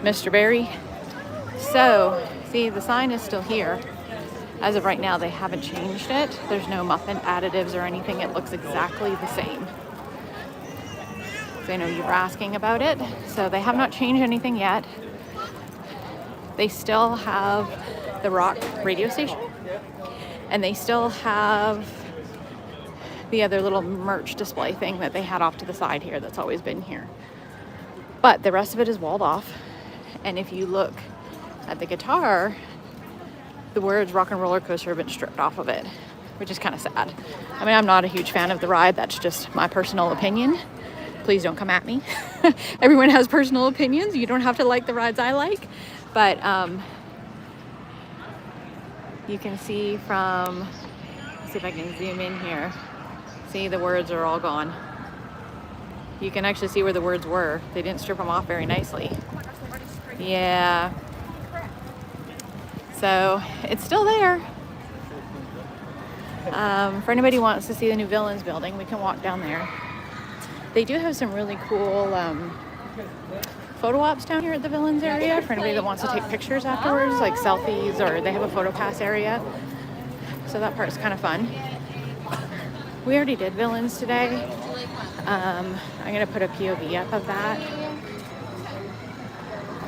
Mr. Barry. So, see, the sign is still here. As of right now, they haven't changed it. There's no muffin additives or anything. It looks exactly the same. So I know you were asking about it. So they have not changed anything yet. They still have the Rock radio station. And they still have the other little merch display thing that they had off to the side here that's always been here. But the rest of it is walled off. And if you look at the guitar, the words Rock and Roller Coaster have been stripped off of it, which is kind of sad. I mean, I'm not a huge fan of the ride. That's just my personal opinion. Please don't come at me. Everyone has personal opinions. You don't have to like the rides I like. But you can see from, let's see if I can zoom in here. See, the words are all gone. You can actually see where the words were. They didn't strip them off very nicely. Yeah. So it's still there. For anybody who wants to see the new Villains building, we can walk down there. They do have some really cool photo ops down here at the Villains area for anybody that wants to take pictures afterwards, like selfies, or they have a photo pass area. So that part's kind of fun. We already did Villains today. I'm going to put a POV up of that.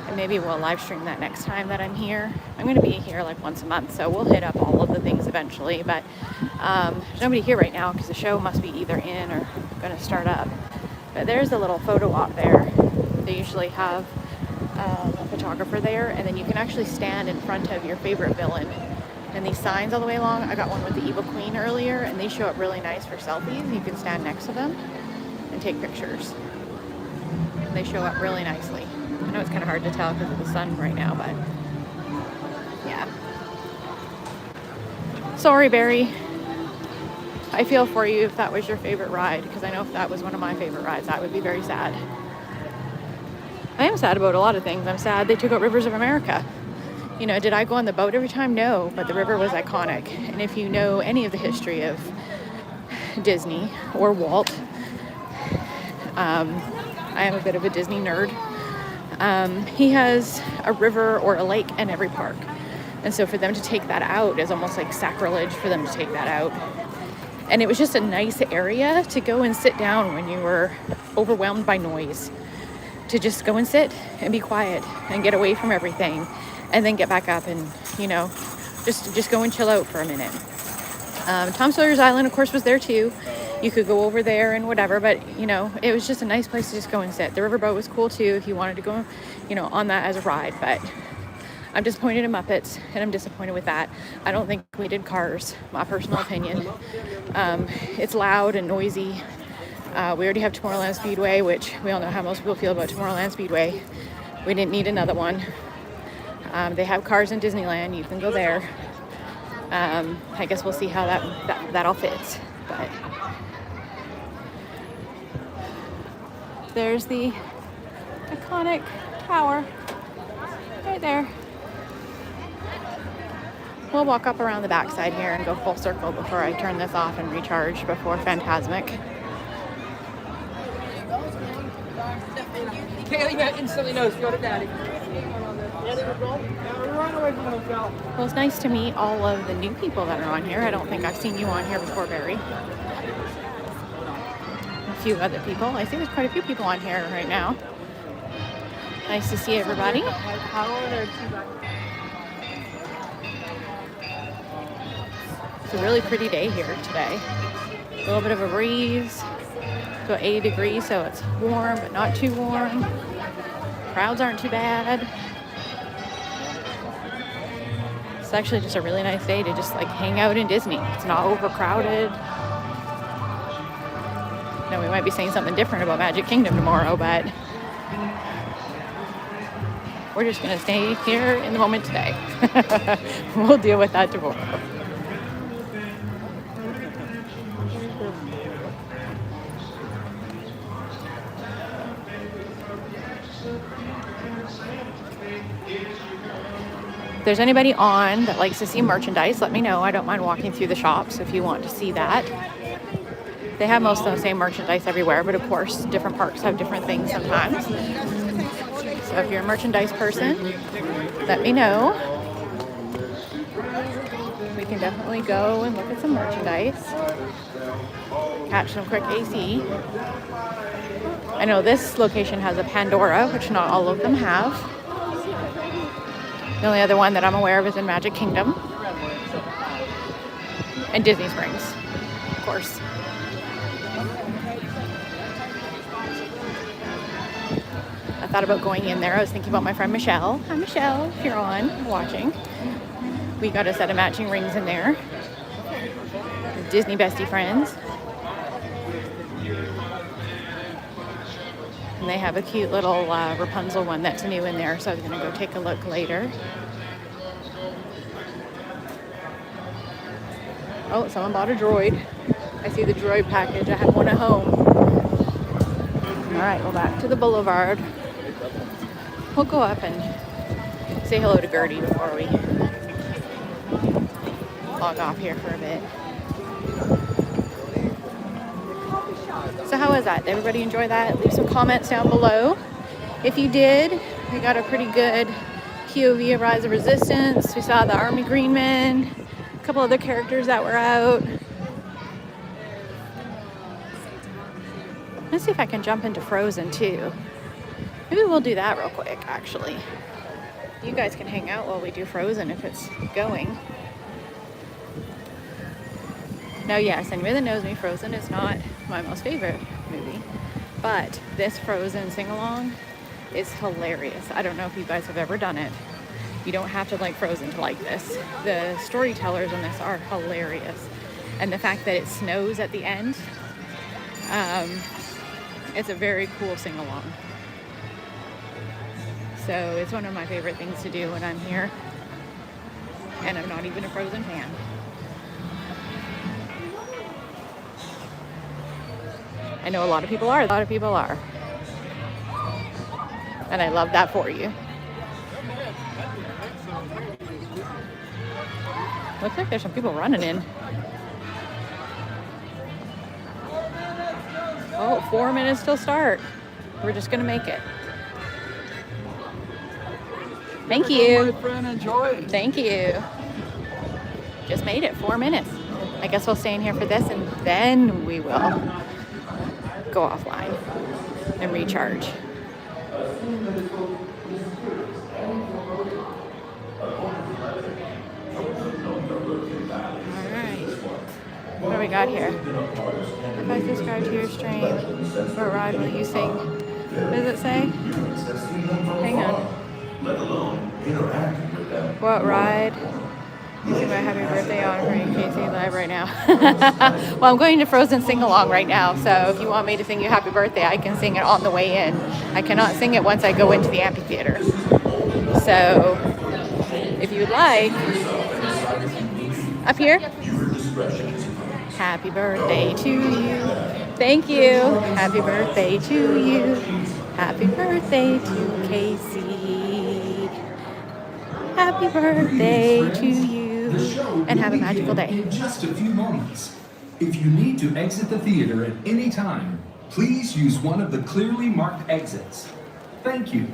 And maybe we'll live stream that next time that I'm here. I'm going to be here like once a month, so we'll hit up all of the things eventually. But there's nobody here right now because the show must be either in or going to start up. But there's a little photo op there. They usually have a photographer there, and then you can actually stand in front of your favorite villain. And these signs all the way along, I got one with the Evil Queen earlier, and they show up really nice for selfies. You can stand next to them and take pictures. And they show up really nicely. I know it's kind of hard to tell because of the sun right now, but yeah. Sorry, Barry. I feel for you if that was your favorite ride, because I know if that was one of my favorite rides, that would be very sad. I am sad about a lot of things. I'm sad they took out Rivers of America. You know, did I go on the boat every time? No, but the river was iconic. And if you know any of the history of Disney or Walt, I am a bit of a Disney nerd. He has a river or a lake in every park. And so for them to take that out is almost like sacrilege for them to take that out. And it was just a nice area to go and sit down when you were overwhelmed by noise. To just go and sit and be quiet and get away from everything. And then get back up and, you know, just go and chill out for a minute. Tom Sawyer's Island, of course, was there too. You could go over there and whatever, but, you know, it was just a nice place to just go and sit. The riverboat was cool too if you wanted to go, you know, on that as a ride. But I'm disappointed in Muppets, and I'm disappointed with that. I don't think we did Cars, my personal opinion. It's loud and noisy. We already have Tomorrowland Speedway, which we all know how most people feel about Tomorrowland Speedway. We didn't need another one. They have Cars in Disneyland. You can go there. I guess we'll see how that all fits. But there's the iconic tower right there. We'll walk up around the backside here and go full circle before I turn this off and recharge before Fantasmic. Kaylee instantly knows, go to daddy. Well, it's nice to meet all of the new people that are on here. I don't think I've seen you on here before, Barry. A few other people. I see there's quite a few people on here right now. Nice to see everybody. It's a really pretty day here today. A little bit of a breeze. It's about 80 degrees, so it's warm, but not too warm. Crowds aren't too bad. It's actually just a really nice day to just like hang out in Disney. It's not overcrowded. Now we might be saying something different about Magic Kingdom tomorrow, but we're just gonna stay here in the moment today. We'll deal with that tomorrow. If there's anybody on that likes to see merchandise, let me know. I don't mind walking through the shops if you want to see that. They have most of the same merchandise everywhere, but of course, different parks have different things sometimes. So if you're a merchandise person, let me know. We can definitely go and look at some merchandise. Catch some quick AC. I know this location has a Pandora, which not all of them have. The only other one that I'm aware of is in Magic Kingdom. And Disney Springs, of course. I thought about going in there. I was thinking about my friend Michelle. Hi Michelle, if you're on, watching. We got a set of matching rings in there. Disney bestie friends. And they have a cute little Rapunzel one that's new in there, so I was going to go take a look later. Oh, someone bought a droid. I see the droid package. I have one at home. All right, well, back to the boulevard. We'll go up and say hello to Gertie before we log off here for a bit. So how was that? Did everybody enjoy that? Leave some comments down below. If you did, we got a pretty good POV of Rise of Resistance. We saw the Army Green Men, a couple other characters that were out. Let's see if I can jump into Frozen too. Maybe we'll do that real quick, actually. You guys can hang out while we do Frozen if it's going. Now, yes, anybody that knows me, Frozen is not my most favorite movie, but this Frozen sing-along is hilarious. I don't know if you guys have ever done it. You don't have to like Frozen to like this. The storytellers in this are hilarious. And the fact that it snows at the end, it's a very cool sing-along. So it's one of my favorite things to do when I'm here. And I'm not even a Frozen fan. I know a lot of people are. A lot of people are. And I love that for you. Looks like there's some people running in. Oh, 4 minutes till start. We're just gonna make it. Thank you. My friend, enjoy. Thank you. Just made it, 4 minutes. I guess we'll stay in here for this and then we will go offline and recharge. What do we got here? If I subscribe to your stream or ride, will you sing? What does it say? Hang on. What ride? Using my happy birthday on for Casey live right now. Well, I'm going to Frozen sing along right now, so if you want me to sing you happy birthday, I can sing it on the way in. I cannot sing it once I go into the amphitheater. So if you'd like, up here. Happy birthday to you. Thank you. Happy birthday to you. Happy birthday to Casey. Happy birthday to you. And have a magical day. In just a few moments. If you need to exit the theater at any time, please use one of the clearly marked exits. Thank you.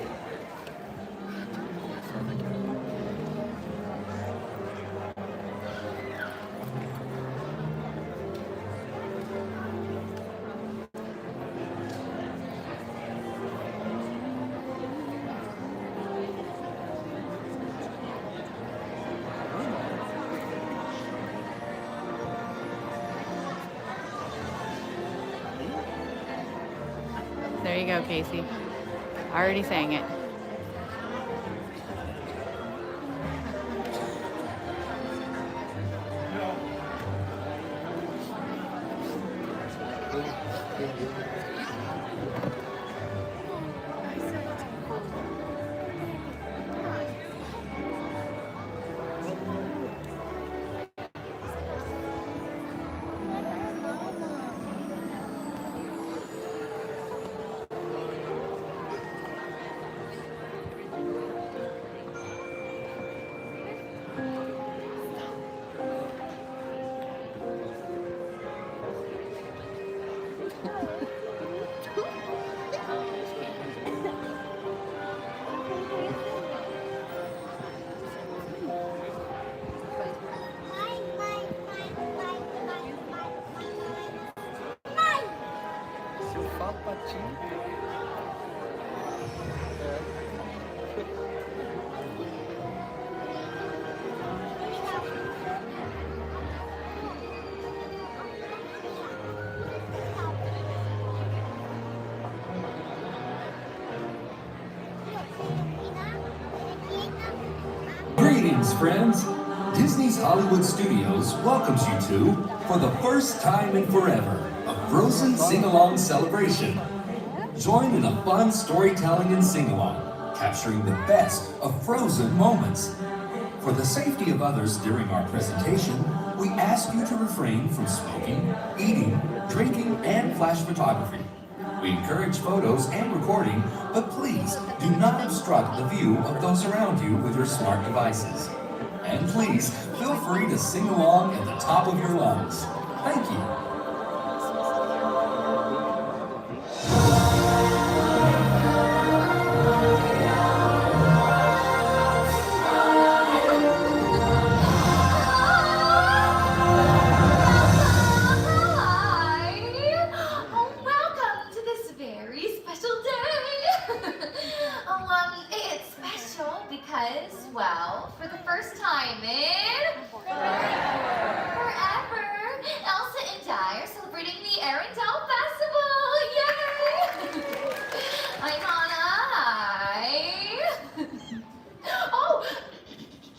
There you go, Casey. I already sang it. Greetings, friends. Disney's Hollywood Studios welcomes you to, for the first time in forever, a Frozen sing-along celebration. Join in a fun storytelling and sing-along, capturing the best of Frozen moments. For the safety of others during our presentation, we ask you to refrain from smoking, eating, drinking, and flash photography. We encourage photos and recording, but please do not obstruct the view of those around you with your smart devices. And please feel free to sing along at the top of your lungs. Thank you. Welcome to this very special day. It's special because, well, for the first time in forever, Elsa and I are celebrating the Arendelle Festival. Yay! I'm Anna. Oh,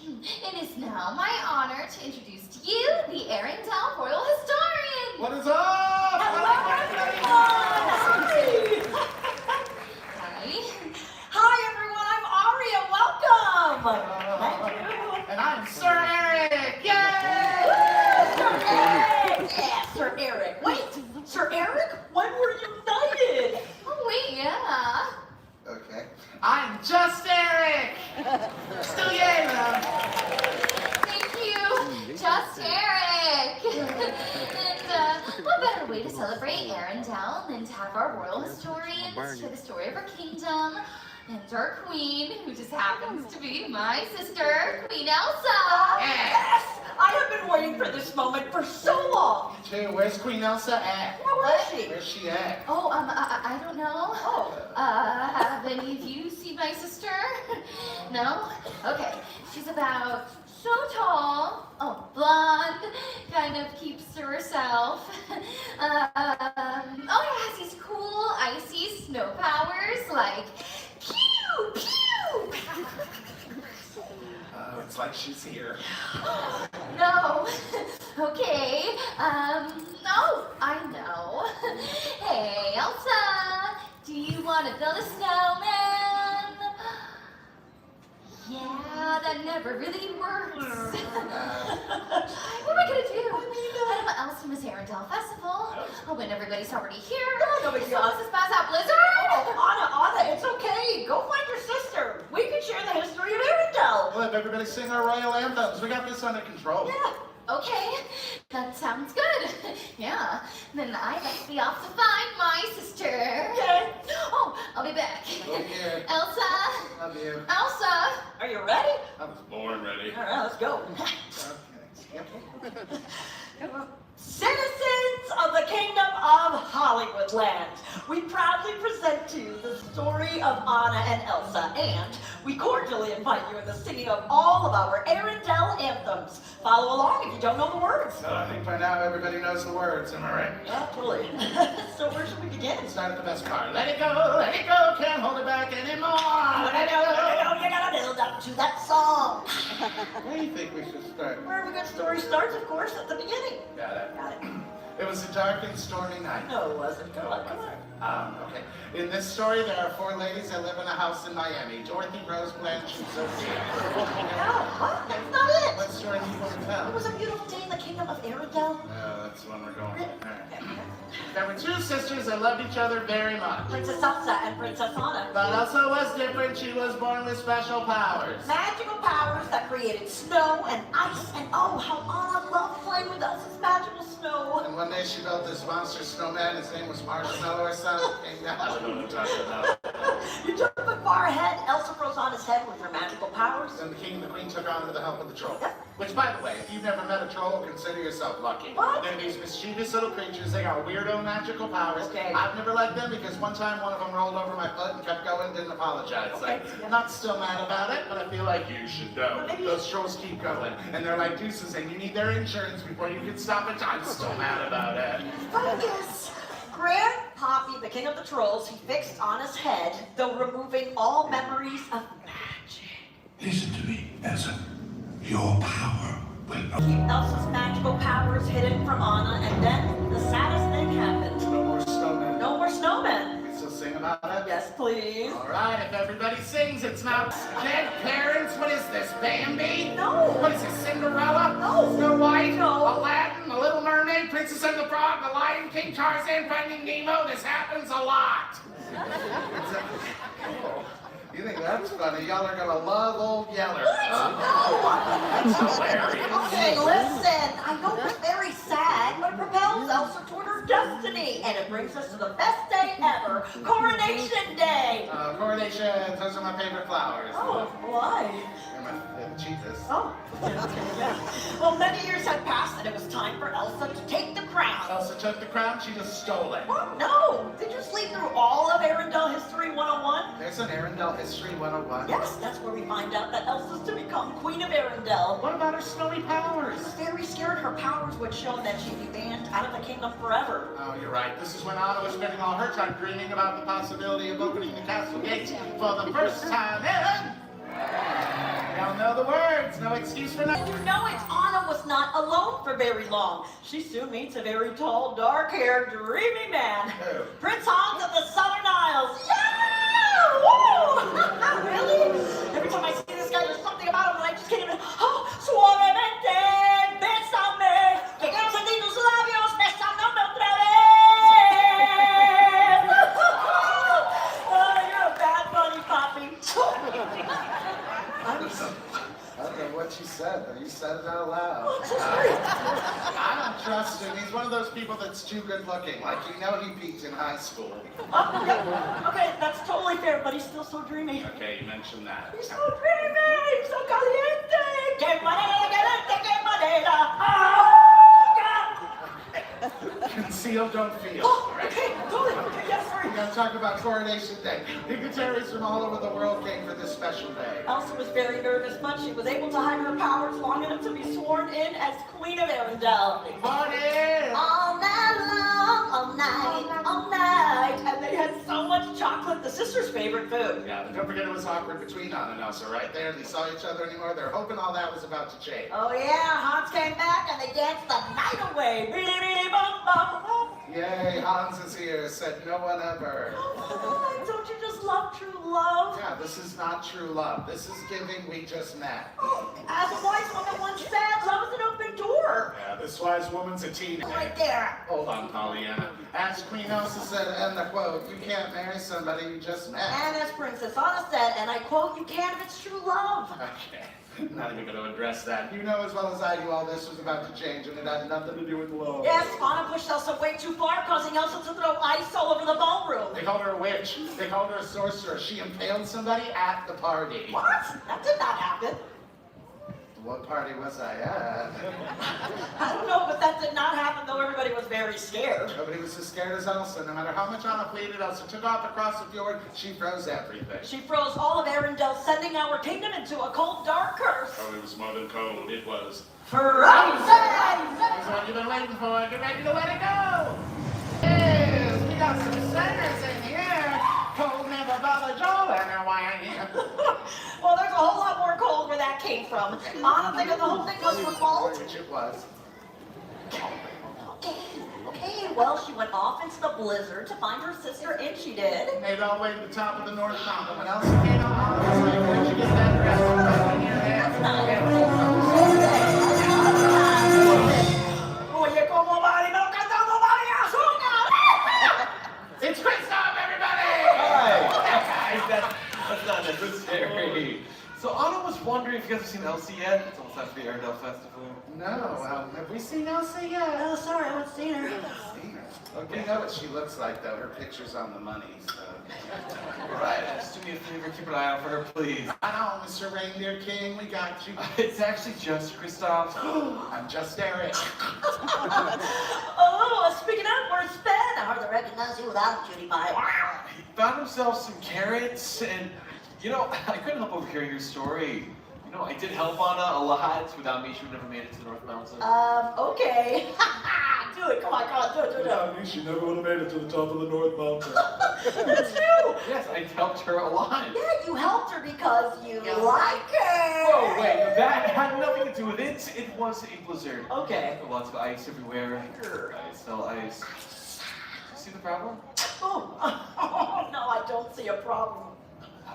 it is now my honor to introduce to you the Arendelle Royal Historian. What is up? Hi everyone, I'm Aria. Welcome. And I'm Sir Eric. Yay! Sir Eric. Yeah, Sir Eric. Wait, Sir Eric? When were you knighted? Oh wait, yeah. Okay. I'm just Eric. Still yay, man. Thank you, just Eric. And what better way to celebrate Arendelle than to have our royal historians share the story of our kingdom and our queen, who just happens to be my sister, Queen Elsa. Yes! I have been waiting for this moment for so long. Hey, where's Queen Elsa at? Where is she? Where's she at? Oh, I don't know. Oh. Have any of you seen my sister? No? Okay. She's about so tall. Oh, blonde. Kind of keeps to herself. Oh, yeah, these cool, icy snow powers like pew, pew. It's like she's here. No. Okay. No, I know. Hey, Elsa, do you want to build a snowman? Yeah, that never really works. What am I gonna do? I don't want Elsa to miss Arendelle Festival. Oh, when everybody's already here. No big deal. It's this buzz out blizzard. Oh, Anna, it's okay. Go find your sister. We can share the history of Arendelle. Let everybody sing our royal anthems. We got this under control. Yeah. Okay, that sounds good. Yeah, then I must be off to find my sister. Okay. Oh, I'll be back. Okay. Elsa. Love you. Elsa. Are you ready? I was born ready. All right, let's go. Okay. Citizens of the Kingdom of Hollywoodland, we proudly present to you the story of Anna and Elsa, and we cordially invite you in the singing of all of our Arendelle anthems. Follow along if you don't know the words. So I think by now everybody knows the words, am I right? Absolutely. So where should we begin? Start at the best part. Let it go, can't hold it back anymore. Let it go. You gotta build up to that song. Where do you think we should start? Where every good story starts, of course, at the beginning. Got it. Got it. It was a dark and stormy night. No, it wasn't. Come on, come on. Okay. In this story, there are 4 ladies that live in a house in Miami. Dorothy, Rose, Blanche, and Sophia. No, what? That's not it. What story do you want to tell? It was a beautiful day in the Kingdom of Arendelle. No, that's the one we're going with. There were 2 sisters that loved each other very much. Princess Elsa and Princess Anna. But Elsa was different. She was born with special powers. Magical powers that created snow and ice, and oh, how Anna loved playing with Elsa's magical snow. And one day she built this monster snowman. His name was Marshmallow or something. I don't know what I'm talking about. You jumped but far ahead. Elsa froze Anna's head with her magical powers. Then the king and the queen took on with the help of the troll. Which, by the way, if you've never met a troll, consider yourself lucky. What? They're these mischievous little creatures. They got weirdo magical powers. Okay. I've never liked them because one time one of them rolled over my foot and kept going, didn't apologize. Okay. I'm not still mad about it, but I feel like you should know. Those trolls keep going, and they're like deuces, and you need their insurance before you can stop it. I'm still mad about it. Focus! Grand Poppy, the king of the trolls, he fixed Anna's head, though removing all memories of magic. Listen to me, Elsa. Your power will... Keep Elsa's magical powers hidden from Anna, and then the saddest thing happened. No more snowmen. No more snowmen. You still sing about it? Yes, please. All right, if everybody sings, it's not dead parents. What is this, Bambi? No. What is this, Cinderella? No. Snow White? No. Aladdin, The Little Mermaid, Princess and the Frog, The Lion King, Tarzan, Finding Nemo. This happens a lot. Oh, you think that's funny? Y'all are gonna love old Yeller. That's hilarious. Okay, listen. I know it's very sad, but it propels Elsa toward her destiny, and it brings us to the best day ever, Coronation Day. Coronations, those are my favorite flowers. Oh, why? They're the cheapest. Oh, yeah. Well, many years had passed, and it was time for Elsa to take the crown. Elsa took the crown, she just stole it. What? No! Did you sleep through all of Arendelle History 101? There's an Arendelle History 101. Yes, that's where we find out that Elsa's to become Queen of Arendelle. What about her snowy powers? She was very scared her powers would show that she'd be banned out of the kingdom forever. Oh, you're right. This is when Anna was spending all her time dreaming about the possibility of opening the castle gates for the first time ever. Y'all know the words. No excuse for that. You know it. Anna was not alone for very long. She soon meets a very tall, dark-haired, dreamy man. Who? Prince Hans of the Southern Isles. Yeah! Woo! Really? Every time I see this guy, there's something about him, and I just can't even... Oh, suavemente, bésame, que quiero sentir tus labios, besándome otra vez. Oh, you're a bad bunny, Poppy. I don't know what you said, but you said it out loud. Oh, so sorry. I don't trust him. He's one of those people that's too good looking. Like, you know he peaked in high school. Oh, yeah. Okay, that's totally fair, but he's still so dreamy. Okay, you mentioned that. He's so dreamy, so caliente. Que manera, caliente, que manera. Oh, God. Conceal, don't feel. Oh, right? okay, totally. Okay, yes, sorry. We're gonna talk about Coronation Day. Dignitaries from all over the world came for this special day. Elsa was very nervous, but she was able to hide her powers long enough to be sworn in as Queen of Arendelle. Morning! All night long, all night, and they had so much chocolate, the sister's favorite food. Yeah, but don't forget it was awkward between Anna and Elsa, right there. They saw each other anymore. They're hoping all that was about to change. Oh yeah, Hans came back and they danced the night away. Bum, bum, bum. Yay, Hans is here, said no one ever. Oh, don't you just love true love? Yeah, this is not true love. This is giving we just met. Oh, as a wise woman once said, love is an open door. Yeah, this wise woman's a teen. Right there. Hold on, Pollyanna. As Queen Elsa said, and I quote, you can't marry somebody you just met. And as Princess Anna said, and I quote, you can if it's true love. Okay. Not even going to address that. You know as well as I do all this was about to change and it had nothing to do with love. Yes, Anna pushed Elsa way too far, causing Elsa to throw ice all over the ballroom. They called her a witch. They called her a sorcerer. She impaled somebody at the party. What? That did not happen. What party was I at? I don't know, but that did not happen, though everybody was very scared. Nobody was as scared as Elsa. No matter how much Anna pleaded, Elsa took off across the fjord. She froze everything. She froze all of Arendelle, sending our kingdom into a cold, dark curse. Oh, it was more than cold. It was Frozen! This is what you've been waiting for. Get ready to let it go. Yes, we got some singers in here. Cold never bothered Joe anyway. Well, there's a whole lot more cold where that came from. Anna thinking the whole thing was her fault. Which it was. Okay, well, she went off into the blizzard to find her sister, and she did. Made it all the way to the top of the North Mountain. When Elsa came out, Anna was like, where'd you get that dress? Right in your hand. Oye, como va, y no cantando María Zuna. It's Kristoff, everybody! Hi! That's not necessary. So Anna was wondering if you guys have seen Elsie yet. It's almost after the Arendelle Festival. No, have we seen Elsa yet? Oh, sorry, I haven't seen her. Okay. You know what she looks like, though. Her picture's on the money, so... Right, just do me a favor, keep an eye out for her, please. I know, Mr. Reindeer King, we got you. It's actually just Kristoff. I'm just Eric. Oh, speaking of, where's Ben? I hardly recognize you without a cutie pie. He found himself some carrots, and, you know, I couldn't help overhearing your story. You know, I did help Anna a lot. Without me, she would never made it to the North Mountain. Okay. Do it, come on, do it. Without me, she never would have made it to the top of the North Mountain. That's true. Yes, I helped her a lot. Yeah, you helped her because you like her. Oh, wait, that had nothing to do with it. It was a blizzard. Okay. Lots of ice everywhere. Ice, fell ice. See the problem? Oh, no, I don't see a problem.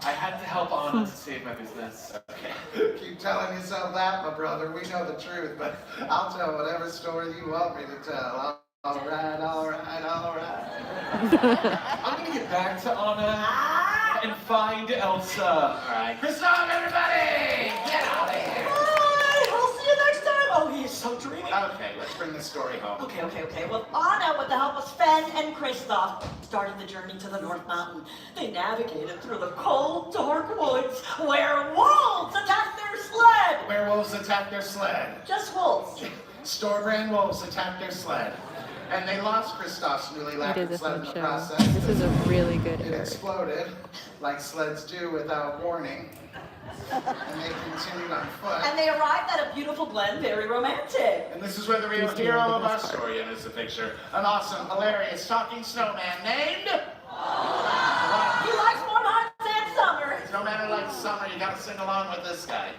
I had to help Anna to save my business. Okay. Keep telling yourself that, my brother. We know the truth, but I'll tell whatever story you want me to tell. All right. I'm gonna get back to Anna and find Elsa. All right. Kristoff, everybody! Get out of here! Bye! I'll see you next time! Oh, he is so dreamy. Okay, let's bring this story home. Okay. Well, Anna, with the help of Sven and Kristoff, started the journey to the North Mountain. They navigated through the cold, dark woods where wolves attacked their sled. Werewolves attacked their sled. Just wolves. Store-brand wolves attacked their sled. And they lost Kristoff's newly lacquered sled in the process. This is a really good It area. exploded, like sleds do without warning. And they continued on foot. And they arrived at a beautiful glen, very romantic. And this is where the real hero of our story enters the picture. An awesome, hilarious, talking snowman named... He likes warm, hot, and summer. No matter like summer, you gotta sing along with this guy.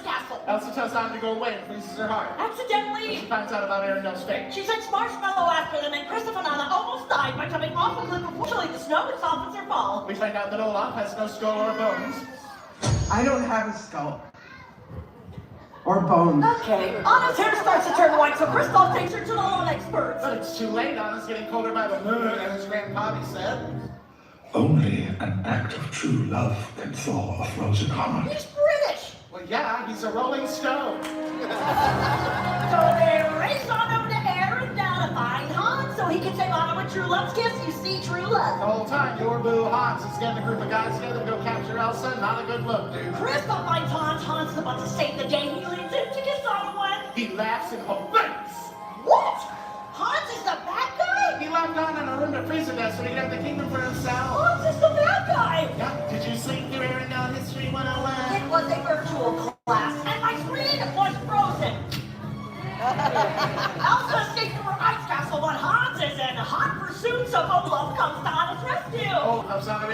Castle. Elsa tells Anna to go away and pleases her heart. Accidentally. She finds out about Arendelle's fate. She sends marshmallow after them, and Christopher and Anna almost died by jumping off a cliff. Unfortunately, the snow softens their fall. We find out that Olaf has no skull or bones. I don't have a skull. Or bones. Okay, Anna's hair starts to turn white, so Kristoff takes her to the lawn experts. But it's too late. Anna's getting colder by the moon, and as Grandpa said. Only an act of true love can thaw a frozen heart. He's British. Well, yeah, he's a rolling stone. So they race on over to Arendelle to find Hans so he can take Anna with true love's kiss. You see, true love. The whole time, your boo Hans is getting a group of guys together to go capture Elsa. Not a good look, dude. Kristoff finds Hans. Hans is about to save the day. He leans in to kiss Anna one. He laughs and hopes. What? Hans is the bad guy? He left Anna in a room to freezer death so he could have the kingdom for himself. Hans is the bad guy. Yeah. Did you sleep through Arendelle History 101? It was a virtual class, and my screen was frozen. Elsa escaped from her ice castle, but Hans is in hot pursuit, so Olaf comes to Anna's rescue. Olaf's on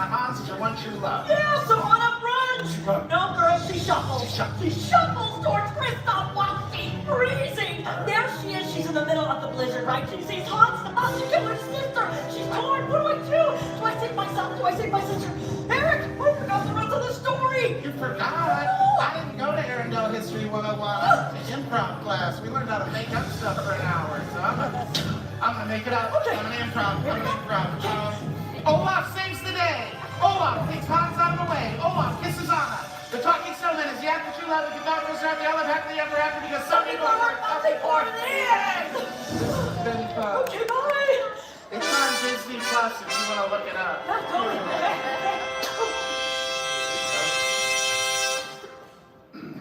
Hans, your one true love. Yeah, so on up runs. No, girl, she shuffles. She shuffles towards Kristoff while she's freezing. There she is. She's in the middle of the blizzard, right? She sees Hans about to kill her sister. She's torn. What do? Do I save myself? Do I save my sister? Eric, I forgot the rest of the story. You forgot? I didn't go to Arendelle History 101. I went to improv class. We learned how to make up stuff for an hour. So I'm gonna make it up. Okay. I'm an improv. Olaf saves the day. Olaf takes Hans out of the way. Olaf kisses Anna. The talking snowman is the actor true love that can not rose around the olive happily ever after because some people are nothing more than the end. Okay, bye. It's on Disney Plus if you want to look it up.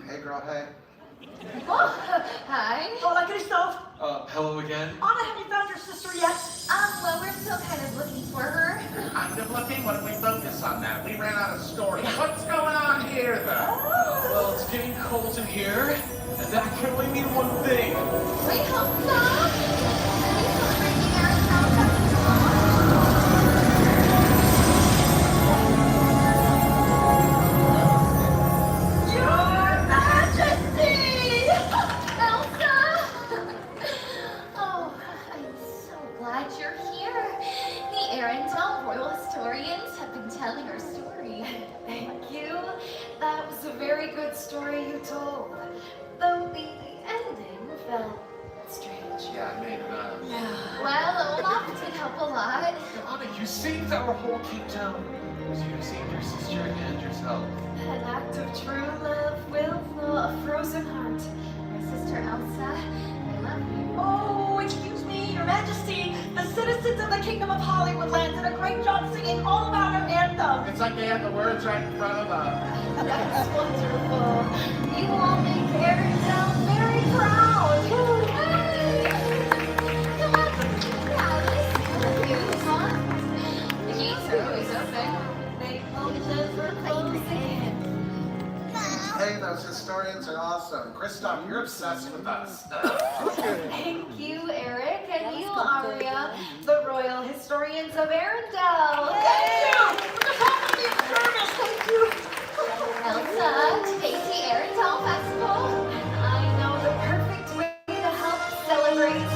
Hey, girl, hey. Oh, hi. Hola, Kristoff. Hello again. Anna, have you found your sister yet? Well, we're still kind of looking for her. Kind of looking? What if we focus on that? We ran out of stories. What's going on here, though? Well, it's getting cold in here, and that can only mean one thing. Wait, Elsa! Your Majesty! Elsa! Oh, I'm so glad you're here. The Arendelle Royal Historians have been telling our story. Thank you. That was a very good story you told. Though the ending felt strange. Yeah, I made it up. Yeah. Well, Olaf did help a lot. Anna, you saved our whole kingdom. You saved your sister and yourself. An act of true love will fill a frozen heart. My sister Elsa, I love you. Oh, excuse me, Your Majesty. The citizens of the Kingdom of Hollywoodland did a great job singing all about our anthem. It's like they had the words right in front of them. That's wonderful. You all make Arendelle very proud. Hey! Come on, Alice. You, huh? The gates are always open. They will never close again. Hey, those historians are awesome. Kristoff, you're obsessed with us. Thank you, Eric, and you, Aria, the royal historians of Arendelle. Thank you! For just helping me in service, thank you! Elsa, today's the Arendelle Festival. I know the perfect way to help celebrate.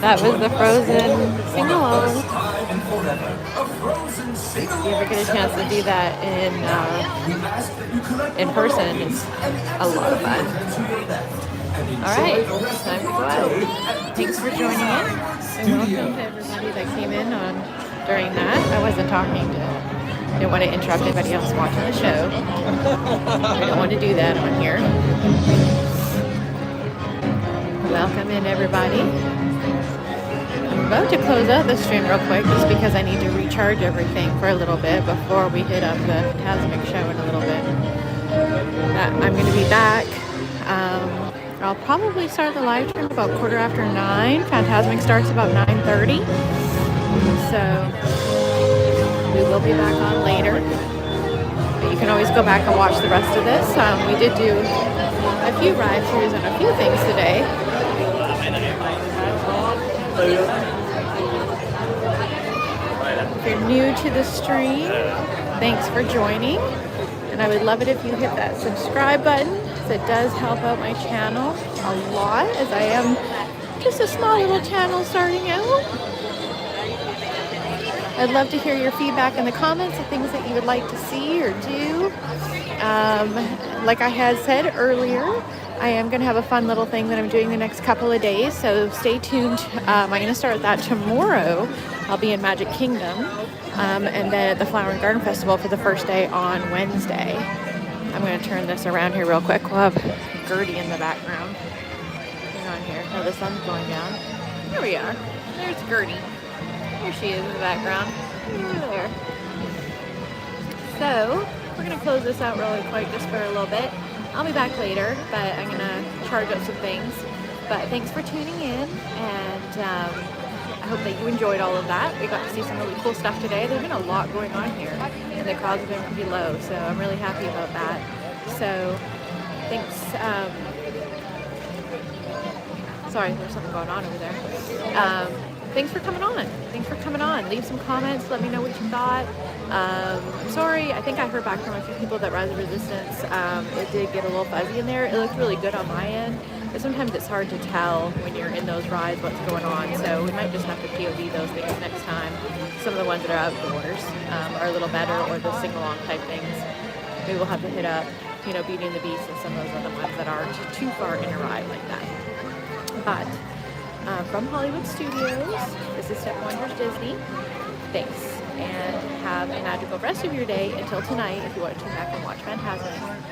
That was the Frozen sing-along. Time and forever. A Frozen sing-along. If you ever get a chance to do that in person, it's a lot of fun. Alright, it's time to go out. Thanks for joining in. And welcome to everybody that came in on during that. I wasn't talking to, didn't want to interrupt anybody else watching the show. I don't want to do that on here. Welcome in, everybody. I'm about to close out the stream real quick just because I need to recharge everything for a little bit before we hit up the Phantasmic show in a little bit. I'm going to be back. I'll probably start the live stream about 9:15. Phantasmic starts about 9:30. So we will be back on later. But you can always go back and watch the rest of this. We did do a few ride-throughs and a few things today. If you're new to the stream, thanks for joining. And I would love it if you hit that subscribe button. It does help out my channel a lot, as I am just a small little channel starting out. I'd love to hear your feedback in the comments of things that you would like to see or do. Like I had said earlier, I am going to have a fun little thing that I'm doing the next couple of days, so stay tuned. I'm going to start that tomorrow. I'll be in Magic Kingdom, and then at the Flower and Garden Festival for the first day on Wednesday. I'm going to turn this around here real quick. We'll have Gertie in the background. Hang on here. Oh, the sun's going down. Here we are. There's Gertie. Here she is in the background. Over there. So, we're going to close this out really quick just for a little bit. I'll be back later, but I'm going to charge up some things. But thanks for tuning in, and I hope that you enjoyed all of that. We got to see some really cool stuff today. There's been a lot going on here, and the crowds have been pretty low, so I'm really happy about that. So, thanks. Sorry, there's something going on over there. Thanks for coming on. Thanks for coming on. Leave some comments. Let me know what you thought. I'm sorry. I think I heard back from a few people that Rise of Resistance, it did get a little fuzzy in there. It looked really good on my end. But sometimes it's hard to tell when you're in those rides what's going on. So we might just have to POV those things next time. Some of the ones that are outdoors are a little better, or the sing-along type things. Maybe we'll have to hit up, Beauty and the Beast and some of those other ones that aren't too far in a ride like that. But from Hollywood Studios, this is Step Wonders Disney. Thanks, and have a magical rest of your day until tonight if you want to tune back and watch Phantasmic.